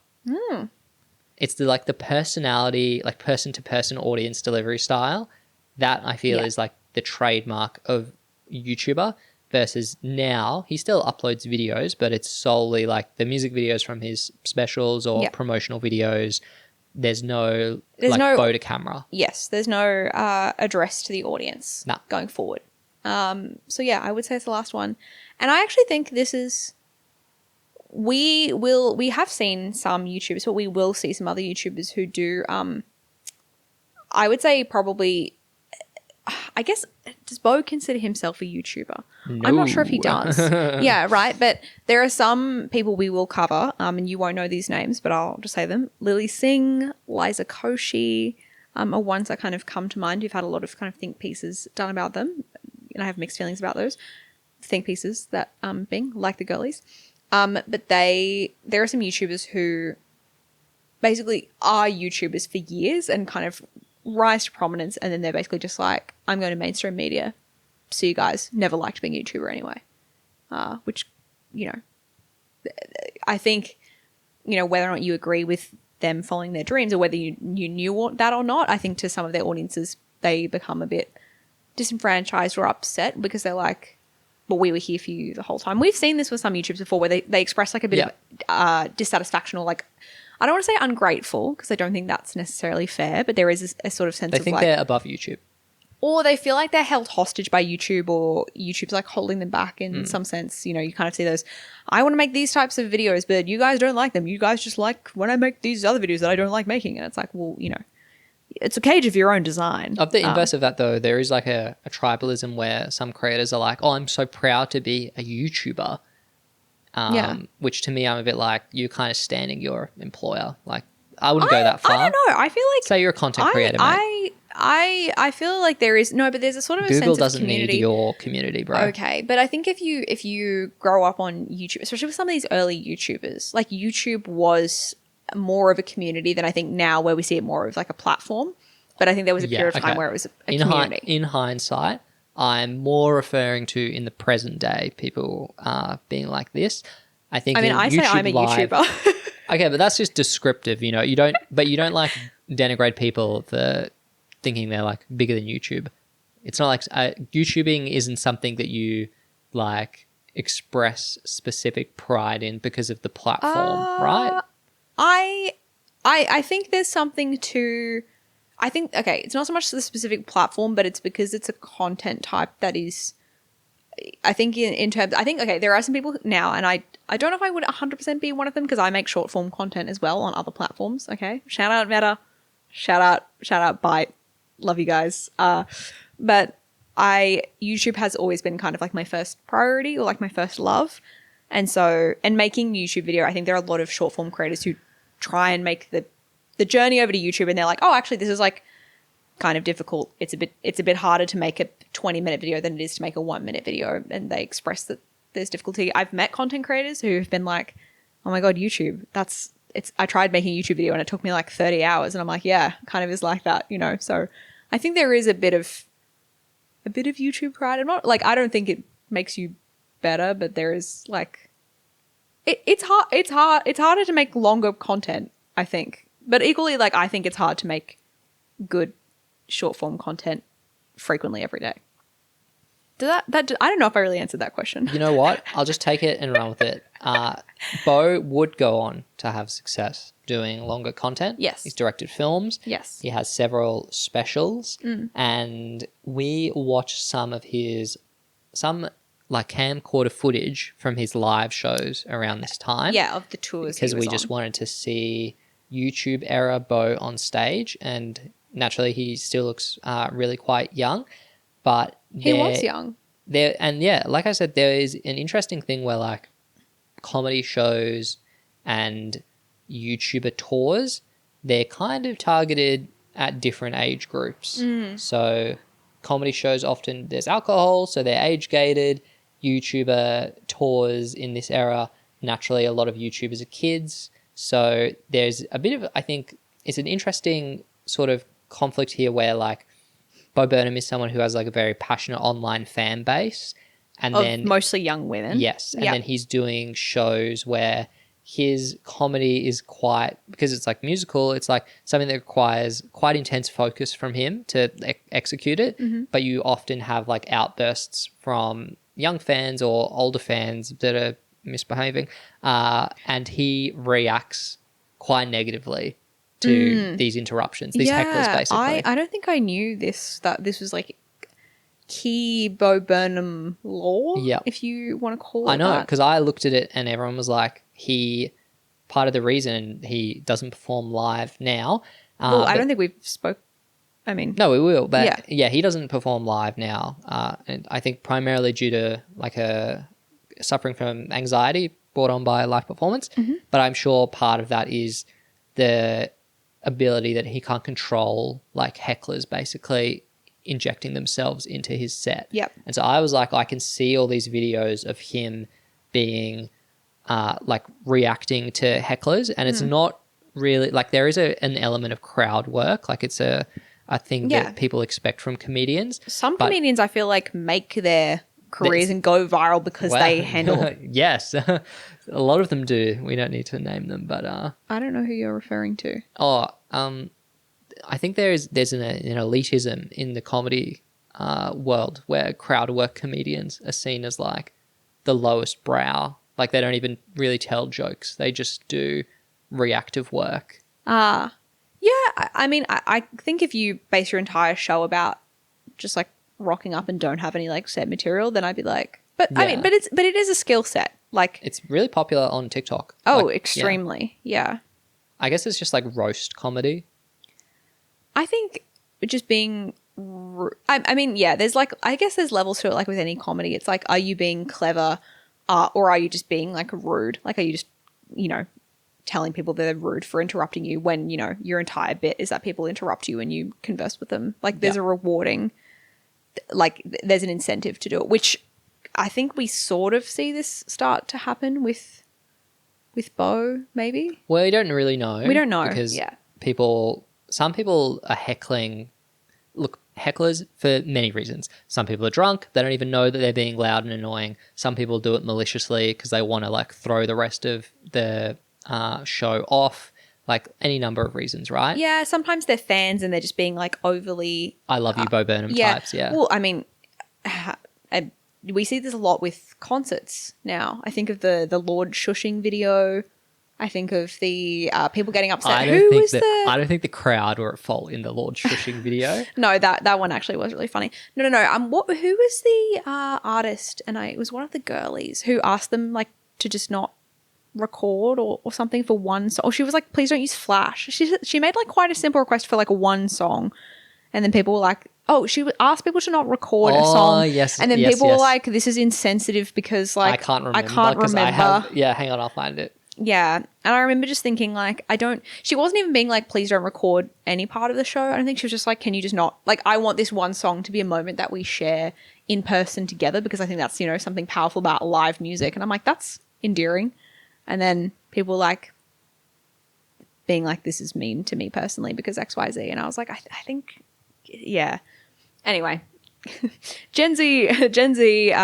It's the personality, like person-to-person audience delivery style that I feel is like the trademark of YouTuber. Versus now, he still uploads videos, but it's solely like the music videos from his specials or promotional videos. There's no Bo to camera. Yes, there's no address to the audience going forward. So yeah, I would say it's the last one. And I actually think this is, we have seen some YouTubers, but we will see some other YouTubers who do, I would say probably, I guess, does Bo consider himself a YouTuber? No. I'm not sure if he does. Yeah, right. But there are some people we will cover, and you won't know these names, but I'll just say them. Lily Singh, Liza Koshy are ones that kind of come to mind. We've had a lot of kind of think pieces done about them, and I have mixed feelings about those think pieces that being like the girlies. But there are some YouTubers who basically are YouTubers for years and kind of rise to prominence, and then they're basically just like, I'm going to mainstream media. See you guys. Never liked being a YouTuber anyway. Which, you know, I think, you know, whether or not you agree with them following their dreams or whether you knew that or not, I think to some of their audiences, they become a bit disenfranchised or upset because they're like, well, we were here for you the whole time. We've seen this with some YouTubers before where they express like a bit of dissatisfaction or like, I don't want to say ungrateful because I don't think that's necessarily fair, but there is a sort of sense of like... They think they're above YouTube. Or they feel like they're held hostage by YouTube or YouTube's like holding them back in some sense. You know, you kind of see those, I want to make these types of videos, but you guys don't like them. You guys just like when I make these other videos that I don't like making. And it's like, well, you know, it's a cage of your own design. Of the inverse of that, though, there is like a tribalism where some creators are like, oh, I'm so proud to be a YouTuber. Which to me, I'm a bit like, you're kind of standing your employer. Like, I wouldn't go that far. I don't know. I feel like... Say you're a content creator, mate. I feel like there is... No, but there's a sort of a Google sense doesn't of community. need your community, bro. Okay, but I think if you grow up on YouTube, especially with some of these early YouTubers, like YouTube was more of a community than I think now where we see it more of like a platform. But I think there was a period of time where it was a community. In hindsight, I'm more referring to in the present day people being like this. I say I'm a YouTuber. Okay, but that's just descriptive, you know. You don't like denigrate people for thinking they're like bigger than YouTube. It's not like YouTubing isn't something that you like express specific pride in because of the platform, right? I think there's something to... I think, okay, it's not so much the specific platform, but it's because it's a content type that is, I think in terms, I think, okay, there are some people now, and I don't know if I would 100% be one of them because I make short form content as well on other platforms, okay? Shout out Meta, shout out Byte, love you guys. But YouTube has always been kind of like my first priority or like my first love. And making YouTube video, I think there are a lot of short form creators who try and make the journey over to YouTube and they're like, oh, actually this is like kind of difficult. It's a bit harder to make a 20-minute video than it is to make a 1-minute video. And they express that there's difficulty. I've met content creators who have been like, oh my God, YouTube, I tried making a YouTube video and it took me like 30 hours. And I'm like, yeah, kind of is like that, you know? So I think there is a bit of YouTube pride. I'm not like, I don't think it makes you better, but there is like, it's harder to make longer content, I think. But equally, like, I think it's hard to make good short-form content frequently every day. I don't know if I really answered that question. You know what? I'll just take it and run with it. Bo would go on to have success doing longer content. Yes. He's directed films. Yes. He has several specials. And we watched some like camcorder footage from his live shows around this time. Yeah, of the tours because we just wanted to see YouTube era Bo on stage, and naturally he still looks really quite young, but he was young. Like I said, there is an interesting thing where like comedy shows and YouTuber tours, they're kind of targeted at different age groups. So comedy shows often there's alcohol, so they're age gated. YouTuber tours in this era, naturally a lot of YouTubers are kids. So there's a bit of, I think it's an interesting sort of conflict here where like Bo Burnham is someone who has like a very passionate online fan base. And then mostly young women. Yes. And then he's doing shows where his comedy is quite, because it's like musical, it's like something that requires quite intense focus from him to execute it. But you often have like outbursts from young fans or older fans that are misbehaving, and he reacts quite negatively to these interruptions, these hecklers basically. I don't think I knew that this was like key Bo Burnham lore, if you want to call it I know, that. because I looked at it and everyone was like, part of the reason he doesn't perform live now. Well, I don't think we've no, we will, but he doesn't perform live now, and I think primarily due to like suffering from anxiety brought on by live performance. But I'm sure part of that is the ability that he can't control like hecklers basically injecting themselves into his set. And so I was like, I can see all these videos of him being like reacting to hecklers, and it's not really like there is an element of crowd work. Like it's a a thing that people expect from comedians. Some comedians I feel like make their careers and go viral because they handle. Yes, a lot of them do. We don't need to name them, but I don't know who you're referring to. I think there's an elitism in the comedy world where crowd work comedians are seen as like the lowest brow. Like they don't even really tell jokes. They just do reactive work. Yeah, I mean, I think if you base your entire show about just like rocking up and don't have any like set material, then I'd be like, I mean, but it is a skill set. Like it's really popular on TikTok. Oh, like, extremely. Yeah. I guess it's just like roast comedy. I think just being, I mean, yeah, there's like, I guess there's levels to it. Like with any comedy, it's like, are you being clever, or are you just being like rude? Like, are you just, telling people they're rude for interrupting you when, your entire bit is that people interrupt you and you converse with them. Like there's a rewarding, like there's an incentive to do it, which I think we sort of see this start to happen with Bo, maybe. Well, we don't really know. We don't know because people. Some people are heckling. Look, hecklers for many reasons. Some people are drunk. They don't even know that they're being loud and annoying. Some people do it maliciously because they want to like throw the rest of the show off. Like any number of reasons, right? Yeah, sometimes they're fans and they're just being like overly I love you, Bo Burnham types, yeah. Well, I mean, we see this a lot with concerts now. I think of the Lord shushing video. I think of the people getting upset. I don't think the crowd were at fault in the Lord shushing video. No, that one actually was really funny. No. Who was the artist? And it was one of the girlies who asked them like to just not record or something for one song. Or she was like, please don't use Flash. She made like quite a simple request for like one song, and then people were like, oh, she asked people to not record a song. Yes, and then people were like, this is insensitive because like I can't remember. Hang on, I'll find it. Yeah. And I remember just thinking like, she wasn't even being like, please don't record any part of the show. I don't think she was just like, can you just not, like, I want this one song to be a moment that we share in person together because I think that's, something powerful about live music. And I'm like, that's endearing. And then people like being like, this is mean to me personally because XYZ. And I was like, I think, yeah. Anyway, Gen Z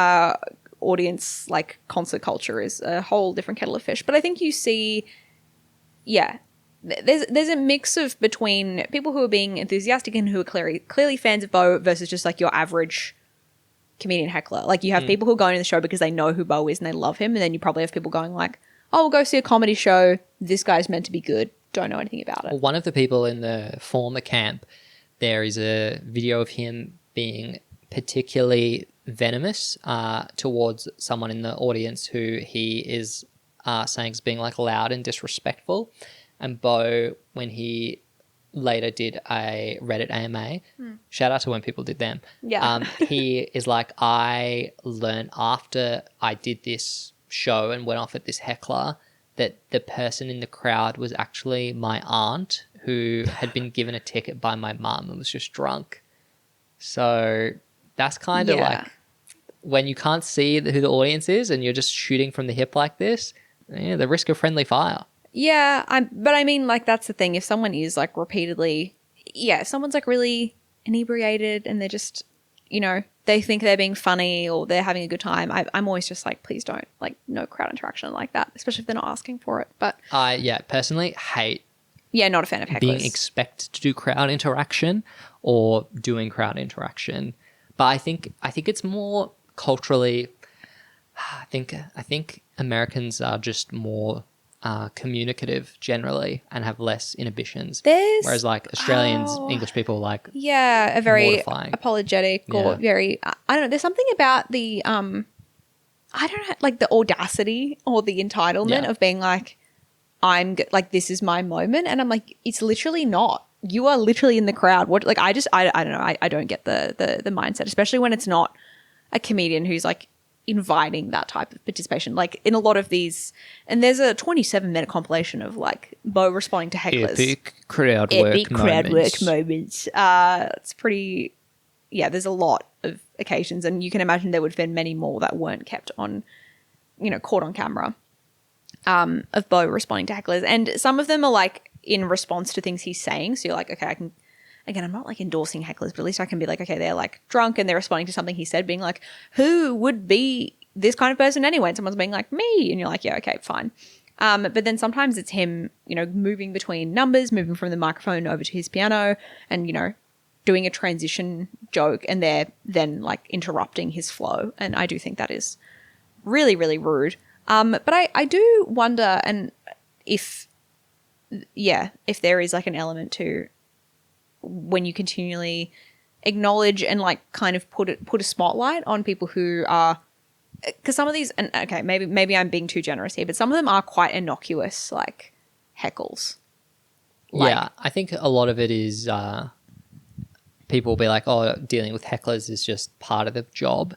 audience like concert culture is a whole different kettle of fish. But I think you see, there's a mix of between people who are being enthusiastic and who are clearly fans of Bo versus just like your average comedian heckler. Like you have people who are going to the show because they know who Bo is and they love him, and then you probably have people going like, oh, we'll go see a comedy show. This guy's meant to be good. Don't know anything about it. Well, one of the people in the former camp, there is a video of him being particularly venomous towards someone in the audience who he is saying is being like loud and disrespectful. And Bo, when he later did a Reddit AMA, shout out to when people did them. Yeah. He is like, I learned after I did this show and went off at this heckler that the person in the crowd was actually my aunt who had been given a ticket by my mum and was just drunk. So that's kind of like when you can't see who the audience is and you're just shooting from the hip like this, the risk of friendly fire. Yeah, but I mean, like, that's the thing. If someone is like repeatedly, if someone's like really inebriated and they're just, they think they're being funny or they're having a good time, I'm always just like, please don't, like, no crowd interaction like that, especially if they're not asking for it. But I personally hate. Yeah, not a fan of hecklers. Being expected to do crowd interaction or doing crowd interaction. But I think it's more culturally. I think Americans are just more communicative generally and have less inhibitions. Whereas like Australians, English people like are very mortifying. Apologetic or very I don't know. There's something about the I don't know, like the audacity or the entitlement of being like, like, this is my moment, and I'm like, it's literally not. You are literally in the crowd. What? Like, I don't know. I don't get the mindset, especially when it's not a comedian who's like inviting that type of participation. Like in a lot of these, and there's a 27-minute compilation of like Bo responding to hecklers. Epic crowd work moments. It's pretty. Yeah, there's a lot of occasions, and you can imagine there would have been many more that weren't kept on, caught on camera. Of Bo responding to hecklers, and some of them are like in response to things he's saying. So you're like, okay, again, I'm not like endorsing hecklers, but at least I can be like, okay, they're like drunk and they're responding to something he said, being like, who would be this kind of person anyway? And someone's being like, me. And you're like, yeah, okay, fine. But then sometimes it's him, moving between numbers, moving from the microphone over to his piano and, doing a transition joke, and they're then like interrupting his flow. And I do think that is really, really rude. But I do wonder, and if there is like an element to when you continually acknowledge and like kind of put a spotlight on people who are, because some of these, and okay, maybe I'm being too generous here, but some of them are quite innocuous, like heckles. Yeah, I think a lot of it is people will be like, oh, dealing with hecklers is just part of the job.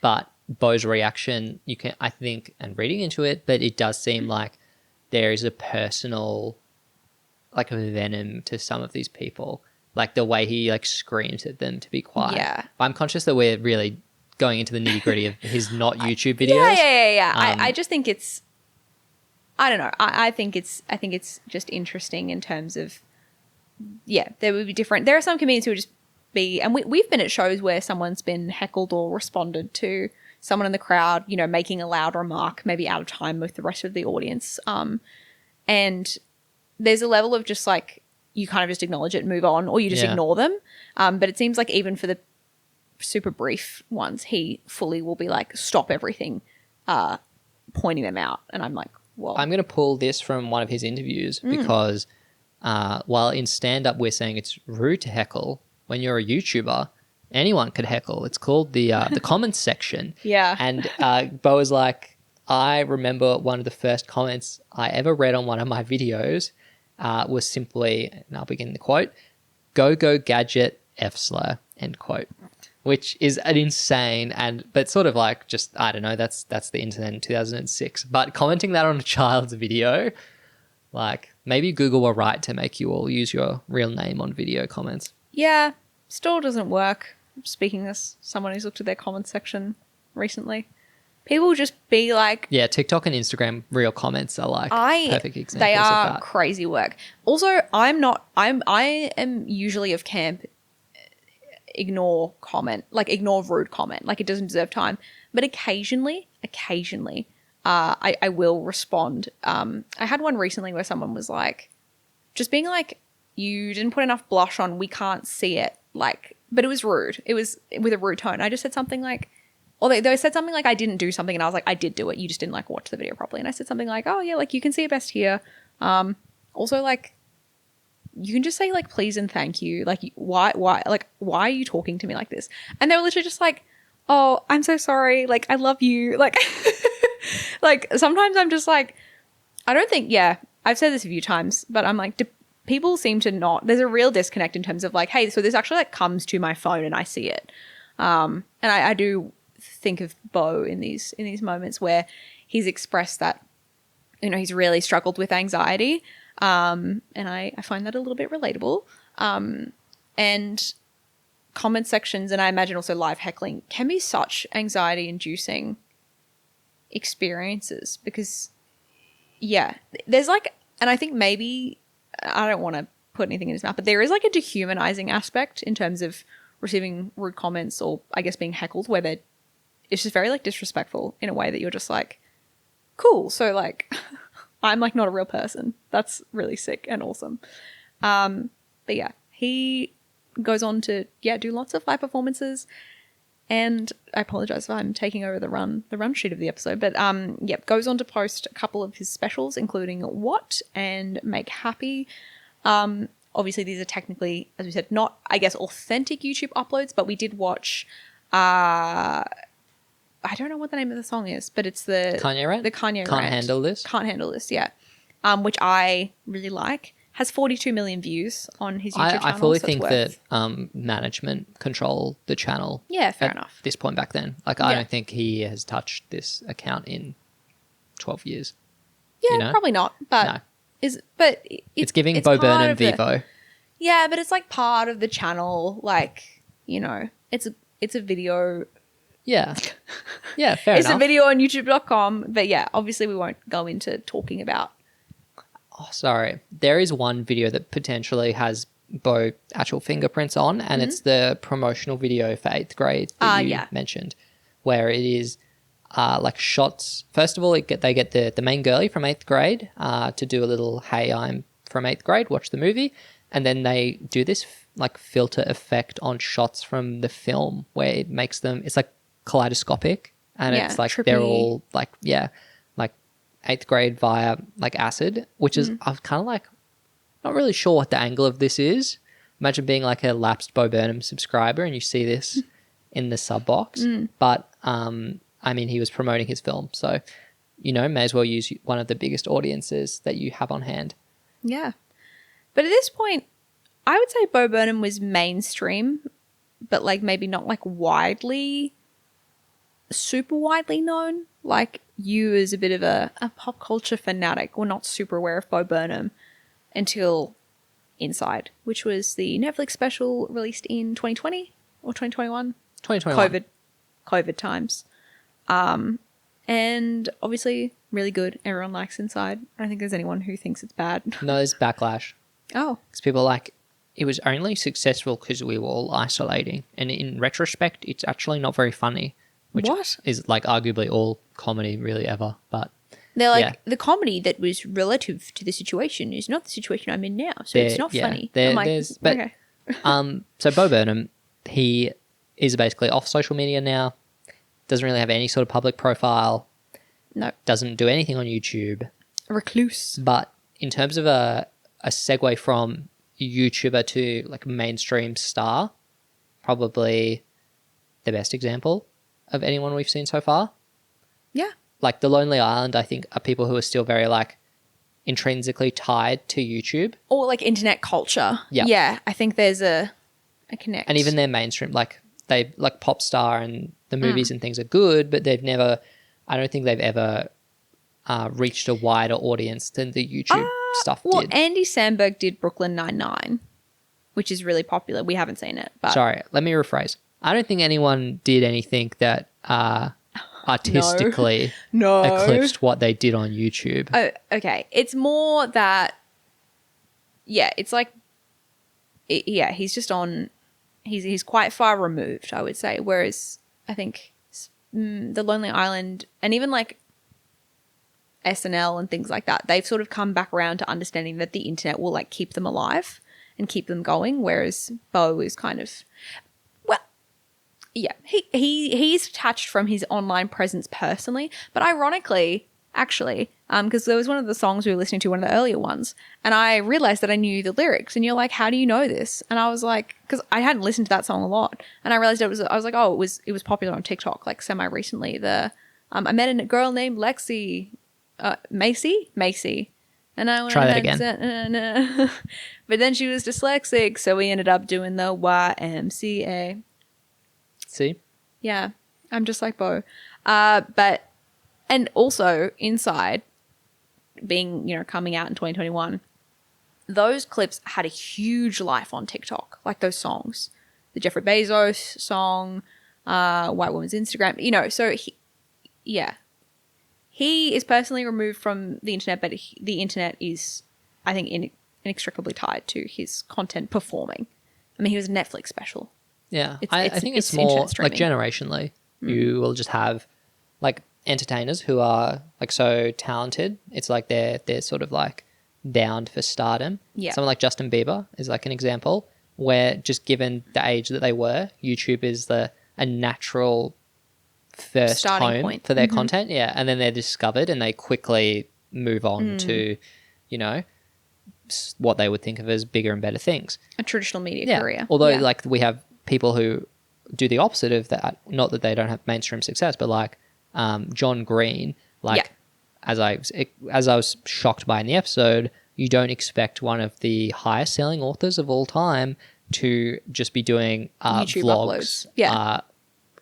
But Bo's reaction, I think, and reading into it, but it does seem like there is a personal, like a venom to some of these people. Like the way he like screams at them to be quiet. Yeah. I'm conscious that we're really going into the nitty gritty of his not YouTube videos. Yeah. I just think it's, I don't know. I think it's just interesting in terms of, there would be different. There are some comedians who would just be, and we've been at shows where someone's been heckled or responded to someone in the crowd, making a loud remark, maybe out of time with the rest of the audience. And there's a level of just like, you kind of just acknowledge it and move on, or you just ignore them. But it seems like even for the super brief ones, he fully will be like, stop everything, pointing them out. And I'm like, well, I'm going to pull this from one of his interviews because while in stand-up we're saying it's rude to heckle, when you're a YouTuber, anyone could heckle. It's called the comments section. Yeah. And Bo was like, I remember one of the first comments I ever read on one of my videos was simply, and I'll begin the quote, go gadget F slur, end quote, which is an insane but sort of like just, I don't know, that's the internet in 2006. But commenting that on a child's video, like maybe Google were right to make you all use your real name on video comments. Yeah, still doesn't work. Speaking as someone who's looked at their comments section recently, people just be like, yeah, TikTok and Instagram real comments are like perfect examples they are of that. crazy work. Also, I am usually of camp, ignore rude comment, like it doesn't deserve time. But occasionally, I will respond. I had one recently where someone was like, just being like, you didn't put enough blush on, we can't see it. Like, but it was rude. It was with a rude tone. I just said something like, or they said something like I didn't do something, and I was like, I did do it. You just didn't like watch the video properly. And I said something like, oh yeah, like you can see it best here. Also, like, you can just say like please and thank you. Like why are you talking to me like this? And they were literally just like, oh, I'm so sorry. Like I love you. Like like sometimes I'm just like, I don't think, I've said this a few times, but I'm like, people seem to not, there's a real disconnect in terms of like, hey, so this actually like comes to my phone and I see it. And I do think of Bo in these moments where he's expressed that, he's really struggled with anxiety. And I find that a little bit relatable. And comment sections, and I imagine also live heckling, can be such anxiety inducing experiences because there's like, and I think maybe, I don't want to put anything in his mouth, but there is like a dehumanizing aspect in terms of receiving rude comments or I guess being heckled where it's just very like disrespectful in a way that you're just like, cool. So like, I'm like not a real person. That's really sick and awesome. But yeah, he goes on to, do lots of live performances. And I apologize if I'm taking over the run sheet of the episode, but goes on to post a couple of his specials, including What and Make Happy. Obviously, these are technically, as we said, not, I guess, authentic YouTube uploads, but we did watch, I don't know what the name of the song is, but it's the Kanye Rant? The Kanye Rant. Can't Handle This? Can't Handle This, yeah. Which I really like. Has 42 million views on his YouTube channel. I fully think that management control the channel. Yeah, fair enough. This point back then. Like, I don't think he has touched this account in 12 years. Yeah, probably not. But no. It's giving Bo Burnham Vivo. Yeah, but it's like part of the channel. Like, it's a video. Yeah. Yeah, fair enough. It's a video on youtube.com. But yeah, obviously we won't go into talking about. Oh, sorry. There is one video that potentially has Bo actual fingerprints on, and it's the promotional video for 8th grade that you mentioned, where it is like shots. First of all, they get the main girlie from 8th grade to do a little, hey, I'm from 8th grade, watch the movie. And then they do this like filter effect on shots from the film where it makes them, it's like kaleidoscopic, and it's like trippy. They're all like, like 8th grade via like acid, which is, I'm kind of like, not really sure what the angle of this is. Imagine being like a lapsed Bo Burnham subscriber and you see this in the sub box. But I mean, he was promoting his film, so may as well use one of the biggest audiences that you have on hand. Yeah, but at this point, I would say Bo Burnham was mainstream, but like maybe not like super widely known. Like you as a bit of a pop culture fanatic were not super aware of Bo Burnham until Inside, which was the Netflix special released in 2020 or 2021. 2021. COVID times. And obviously really good. Everyone likes Inside. I don't think there's anyone who thinks it's bad. No, there's backlash. Oh. Because people are like, it was only successful because we were all isolating. And in retrospect, it's actually not very funny. Which is like arguably all comedy really ever. But they're like, the comedy that was relative to the situation is not the situation I'm in now. So it's not funny. I'm like, okay. So Bo Burnham, he is basically off social media now. Doesn't really have any sort of public profile. No. Doesn't do anything on YouTube. Recluse. But in terms of a segue from YouTuber to like mainstream star, probably the best example of anyone we've seen so far. Yeah. Like The Lonely Island, I think, are people who are still very like intrinsically tied to YouTube. Or like internet culture. Yeah. Yeah. I think there's a connect. And even their mainstream, like they like pop star and the movies and things are good, but I don't think they've ever reached a wider audience than the YouTube stuff did. Well, Andy Samberg did Brooklyn Nine-Nine, which is really popular. We haven't seen it. But Sorry, let me rephrase. I don't think anyone did anything that artistically eclipsed what they did on YouTube. Oh, okay. It's more that, it's like, he's just on, he's quite far removed, I would say. Whereas I think The Lonely Island and even like SNL and things like that, they've sort of come back around to understanding that the internet will like keep them alive and keep them going. Whereas Bo is kind of, he's detached from his online presence personally, but ironically, actually, because there was one of the songs we were listening to, one of the earlier ones, and I realized that I knew the lyrics, and you're like, how do you know this? And I was like, because I hadn't listened to that song a lot, and I realized I was like, oh, it was popular on TikTok, like semi-recently. I met a girl named Macy, and I try that again. But then she was dyslexic, so we ended up doing the YMCA. See? Yeah, I'm just like Bo. And also Inside being, coming out in 2021, those clips had a huge life on TikTok, like those songs. The Jeffrey Bezos song, White Woman's Instagram, so he is personally removed from the internet, but the internet is, I think, inextricably tied to his content performing. I mean, he was a Netflix special. Yeah, I think it's more like generationally. You will just have like entertainers who are like so talented. It's like they're sort of like bound for stardom. Yeah. Someone like Justin Bieber is like an example where just given the age that they were, YouTube is a natural first starting home point for their content. Yeah, and then they're discovered and they quickly move on to, what they would think of as bigger and better things. A traditional media career. Although like we have people who do the opposite of that. Not that they don't have mainstream success, but like John Green, as I was shocked by in the episode, you don't expect one of the highest selling authors of all time to just be doing YouTube vlogs uploads.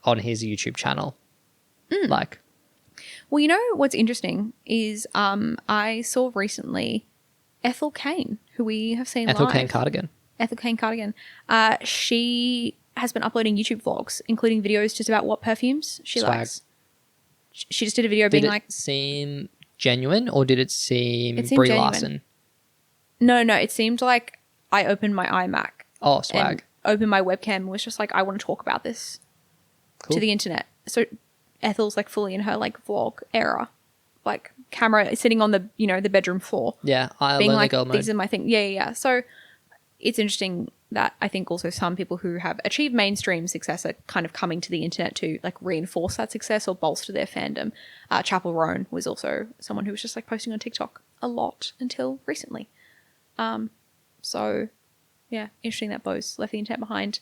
On his YouTube channel. Well, what's interesting is I saw recently Ethel Cain, who we have seen live. Ethel Cain Cardigan. She has been uploading YouTube vlogs, including videos just about what perfumes she likes. She just did a video being like... Did it seem genuine or did it seem Brie Larson? No, it seemed like I opened my iMac. Oh, swag. And opened my webcam and was just like, I want to talk about this Cool. to the internet. So Ethel's like fully in her like vlog era, like camera sitting on the, you know, the bedroom floor. Yeah, I Being love like, the girl mode. these are my thing. Yeah. So it's interesting that I think also some people who have achieved mainstream success are kind of coming to the internet to like reinforce that success or bolster their fandom. Chapel Roan was also someone who was just like posting on TikTok a lot until recently. So yeah, interesting that Bo's left the internet behind.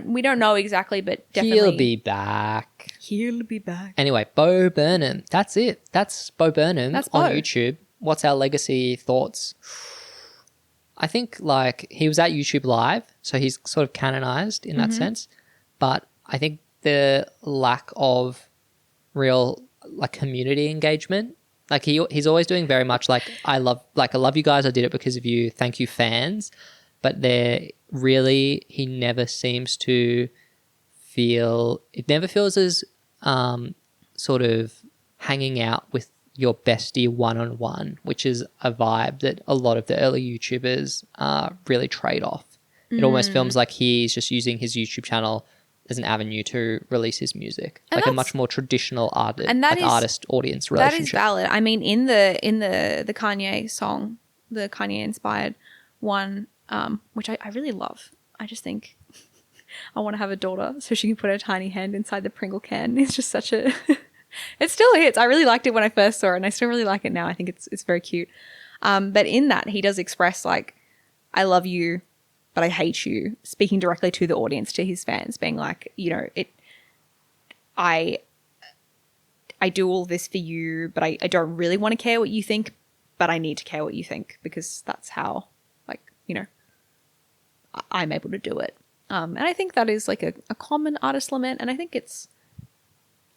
We don't know exactly, but definitely He'll be back. He'll be back. Anyway, Bo Burnham. That's it. That's Bo Burnham That's on Bo. YouTube. What's our legacy thoughts? I think like he was at YouTube Live, so he's sort of canonized in that sense. But I think the lack of real like community engagement, like he's always doing very much like I love you guys, I did it because of you, thank you fans. But he never seems to it never feels as sort of hanging out with your bestie one-on-one, which is a vibe that a lot of the early YouTubers really trade off. It almost feels like he's just using his YouTube channel as an avenue to release his music, And like a that's- much more traditional and artist-audience That relationship. is valid. I mean, in the Kanye song, the Kanye inspired one, which I really love. I just think I want to have a daughter so she can put her tiny hand inside the Pringle can. It's just such a it still hits. I really liked it when I first saw it, and I still really like it now. I think it's very cute. But in that, he does express like, I love you, but I hate you, speaking directly to the audience, to his fans, being like, you know, I do all this for you, but I don't really want to care what you think, but I need to care what you think because that's how, like, you know, I'm able to do it. And I think that is like a common artist lament, and I think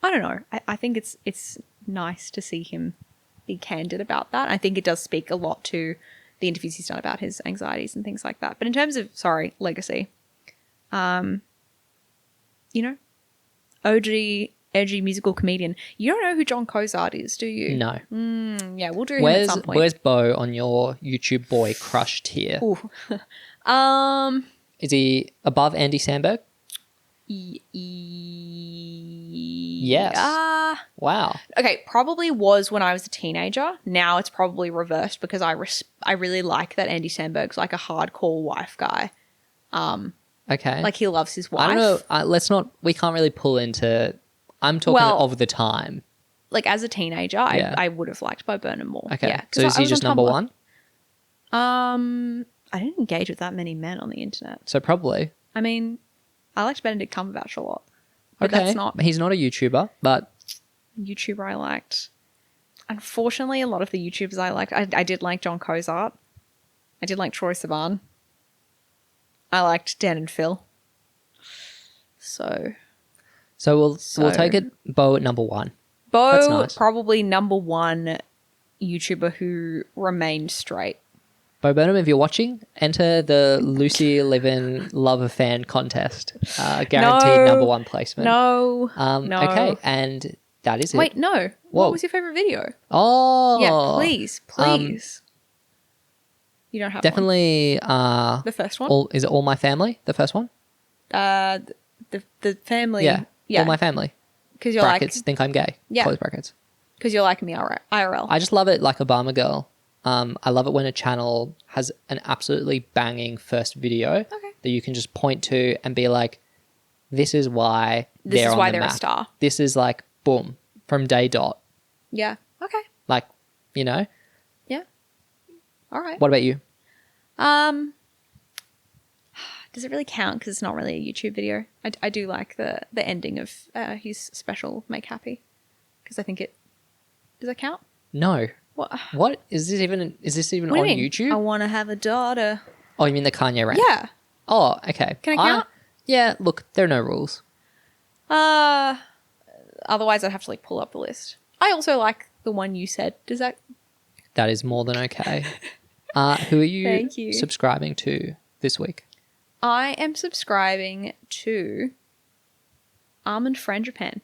I don't know. I think it's nice to see him be candid about that. I think it does speak a lot to the interviews he's done about his anxieties and things like that. But in terms of, legacy, you know, OG, edgy musical comedian. You don't know who John Cozart is, do you? No. Yeah, we'll do him at some point. Where's Bo on your YouTube boy crush tier? Ooh. Is he above Andy Samberg? Yes. Wow. Okay, probably was when I was a teenager. Now it's probably reversed because I really like that Andy Samberg's like a hardcore wife guy. Okay. Like he loves his wife. I don't know. We can't really pull into, I'm talking of the time. Like as a teenager, Yeah. I would have liked Bo Burnham more. Okay. Yeah, So is he just number one? I didn't engage with that many men on the internet. So probably. I mean, I liked Benedict Cumberbatch a lot. But Okay. that's not He's not a YouTuber, but YouTuber I liked. Unfortunately, a lot of the YouTubers I liked, I did like John Cozart. I did like Troye Sivan. I liked Dan and Phil. So we'll take it Bo at number one. That's Bo, nice. probably number one YouTuber who remained straight. Bo Burnham, if you're watching, enter the Lucy Livin Love a Fan contest. Guaranteed number one placement. No. Okay, and that is it. Wait, no. Whoa. What was your favorite video? Oh. Yeah, please. You don't have definitely. one. The first one? Is it All My Family? The first one? The family. Yeah. Yeah. All My Family. Because you're Brackets. Think I'm gay. Yeah. Close brackets. Because you're like me IRL. I just love it like Obama Girl. I love it when a channel has an absolutely banging first video that you can just point to and be like, this is why they're a map. star. This is like, boom, from day dot. Yeah. Okay. Like, you know? Yeah. All right. What about you? Does it really count? Because it's not really a YouTube video. I do like the ending of his special Make Happy. Because I think does that count? No. What? Is this even What do on you mean? YouTube? I want to have a daughter. Oh, you mean the Kanye rant? Yeah. Oh, okay. Can I count? Yeah, look, there are no rules. Otherwise I'd have to like pull up the list. I also like the one you said. Does that? That is more than okay. Who are you, Thank you. subscribing to this week? I am subscribing to Almond Frangipane.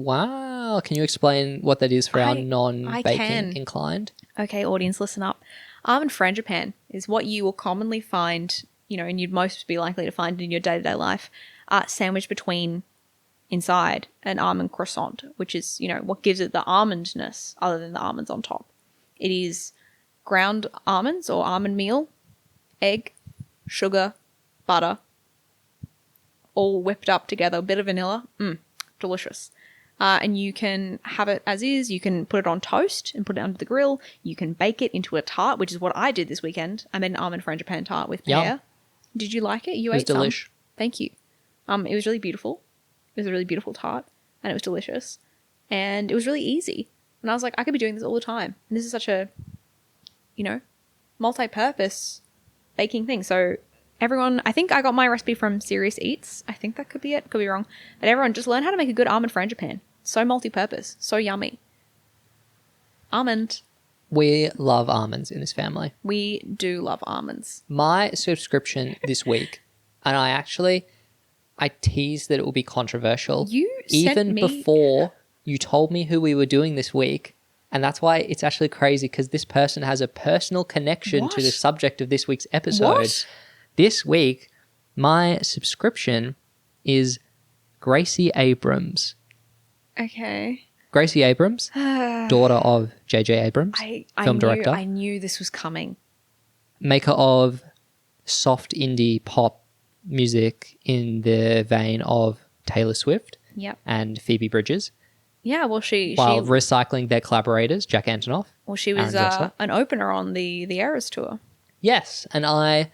Wow. Can you explain what that is for our I non-baking can. inclined? Okay, audience, listen up. Almond frangipane is what you will commonly find, and you'd most be likely to find in your day-to-day life, sandwiched between inside an almond croissant, which is, what gives it the almondness other than the almonds on top. It is ground almonds or almond meal, egg, sugar, butter, all whipped up together, a bit of vanilla. Delicious. And you can have it as is. You can put it on toast and put it under the grill. You can bake it into a tart, which is what I did this weekend. I made an almond frangipane tart with pear. Yum. Did you like it? You It was ate some. delish. Thank you. It was really beautiful. It was a really beautiful tart, and it was delicious, and it was really easy. And I was like, I could be doing this all the time. And this is such a, multi-purpose baking thing. So everyone, I think I got my recipe from Serious Eats. I think that could be it. Could be wrong. But everyone, just learn how to make a good almond frangipane. So multi-purpose. So yummy. Almond. We love almonds in this family. We do love almonds. My subscription this week, and I teased that it will be controversial. You sent even me... before you told me who we were doing this week. And that's why it's actually crazy, because this person has a personal connection to the subject of this week's episode. What? This week, my subscription is Gracie Abrams. Okay. Gracie Abrams, daughter of J.J. Abrams, film director. I knew this was coming. Maker of soft indie pop music in the vein of Taylor Swift and Phoebe Bridgers. Yeah, well, while recycling their collaborators, Jack Antonoff. Well, she was an opener on the Eras tour. Yes, and I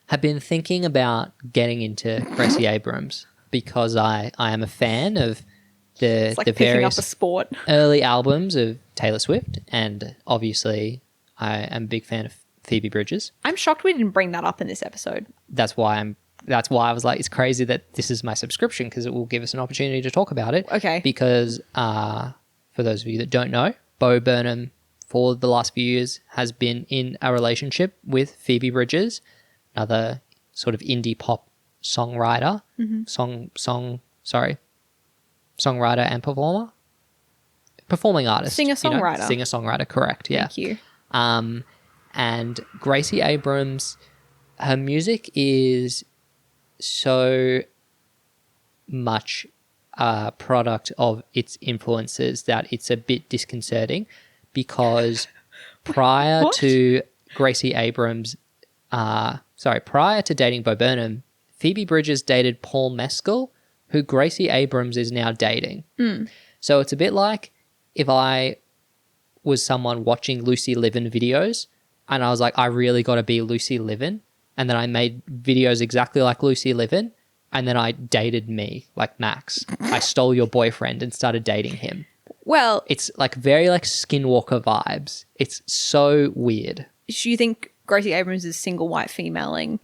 have been thinking about getting into Gracie Abrams because I am a fan of the various up a sport. early albums of Taylor Swift, and obviously I am a big fan of Phoebe Bridgers. I'm shocked we didn't bring that up in this episode. That's why I was like, it's crazy that this is my subscription, because it will give us an opportunity to talk about it. Okay. Because for those of you that don't know, Bo Burnham, for the last few years, has been in a relationship with Phoebe Bridgers, another sort of indie pop songwriter, songwriter and performing artist. Singer-songwriter. Singer-songwriter, correct, yeah. Thank you. And Gracie Abrams, her music is so much a product of its influences that it's a bit disconcerting, because prior to Gracie Abrams, prior to dating Bo Burnham, Phoebe Bridgers dated Paul Mescal, who Gracie Abrams is now dating. So it's a bit like if I was someone watching Lucy Livin videos and I was like, I really got to be Lucy Livin, and then I made videos exactly like Lucy Livin, and then I dated me, like Max. I stole your boyfriend and started dating him. Well, It's like very like Skinwalker vibes. It's so weird. do you think Gracie Abrams is single white femaling?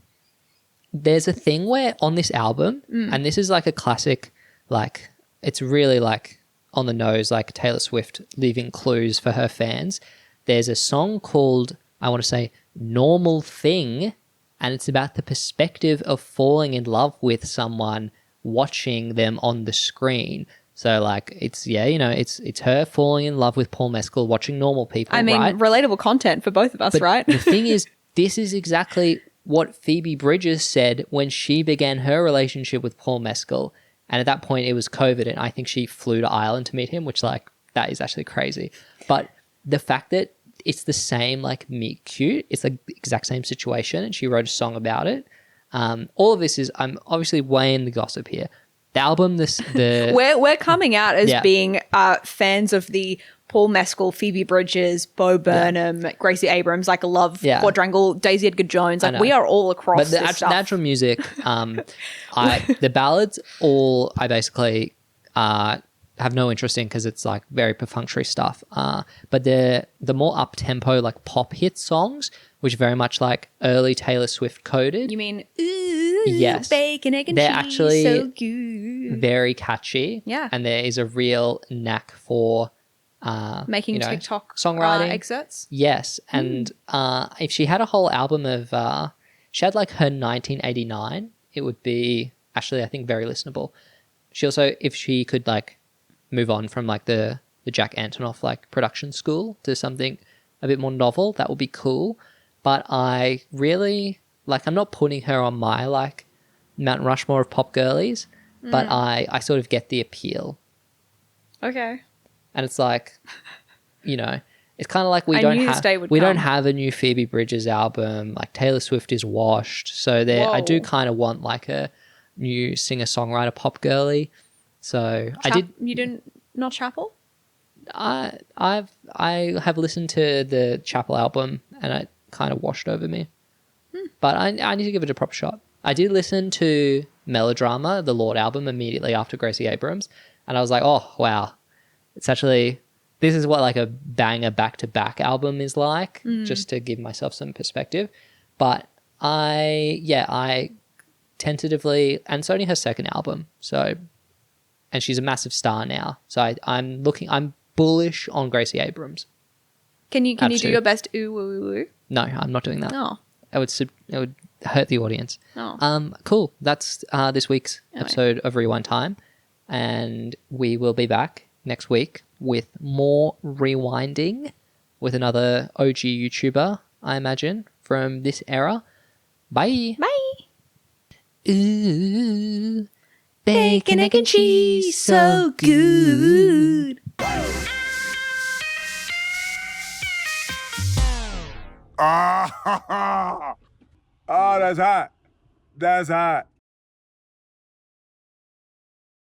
There's a thing where on this album, and this is like a classic, like it's really like on the nose, like Taylor Swift leaving clues for her fans. There's a song called, I want to say, Normal Thing, and it's about the perspective of falling in love with someone watching them on the screen. So like it's it's her falling in love with Paul Mescal watching normal people. I mean, right? relatable content for both of us, But right? the thing is, this is exactly what Phoebe Bridgers said when she began her relationship with Paul Mescal. And at that point it was COVID, and I think she flew to Ireland to meet him, which like that is actually crazy. But the fact that it's the same like meet cute, it's like the exact same situation, and she wrote a song about it. All of this is, I'm obviously weighing the gossip here. The album, we're coming out as being fans of the Paul Mescal, Phoebe Bridgers, Bo Burnham, Gracie Abrams, like a love quadrangle, Daisy Edgar Jones. Like we are all across. But this stuff. the actual music, the ballads, all I basically have no interest in, because it's like very perfunctory stuff. But the more up tempo like pop hit songs, which very much like early Taylor Swift coded. You mean ooh, yes, bacon, egg, and they're cheese, actually so good. very catchy. Yeah, and there is a real knack for making TikTok songwriting excerpts. Yes, and if she had a whole album of, she had like her 1989, it would be actually I think very listenable. She also, if she could like move on from like the Jack Antonoff like production school to something a bit more novel, that would be cool. But I really like, I'm not putting her on my like Mount Rushmore of pop girlies, but I sort of get the appeal. Okay. And it's like, you know, it's kind of like I knew this day would don't come. have a new Phoebe Bridgers album. Like Taylor Swift is washed, so there I do Whoa. kind of want like a new singer songwriter pop girly. So You didn't not Chapel? I have listened to the Chapel album and it kind of washed over me. But I need to give it a proper shot. I did listen to Melodrama, the Lord album, immediately after Gracie Abrams, and I was like, oh wow, it's actually, this is what like a banger back-to-back album is like, just to give myself some perspective. But I tentatively, and it's only her second album, so, and she's a massive star now, so I'm bullish on Gracie Abrams. Can you do your best ooh woo woo? No, I'm not doing that. No. It would hurt the audience. No. Cool. That's this week's Anyway. episode of Rewind Time, and we will be back next week with more rewinding with another OG YouTuber, I imagine, from this era. Bye. Bye. Ooh, Bacon, egg, and cheese, so good. Ah, oh, that's hot. That's hot.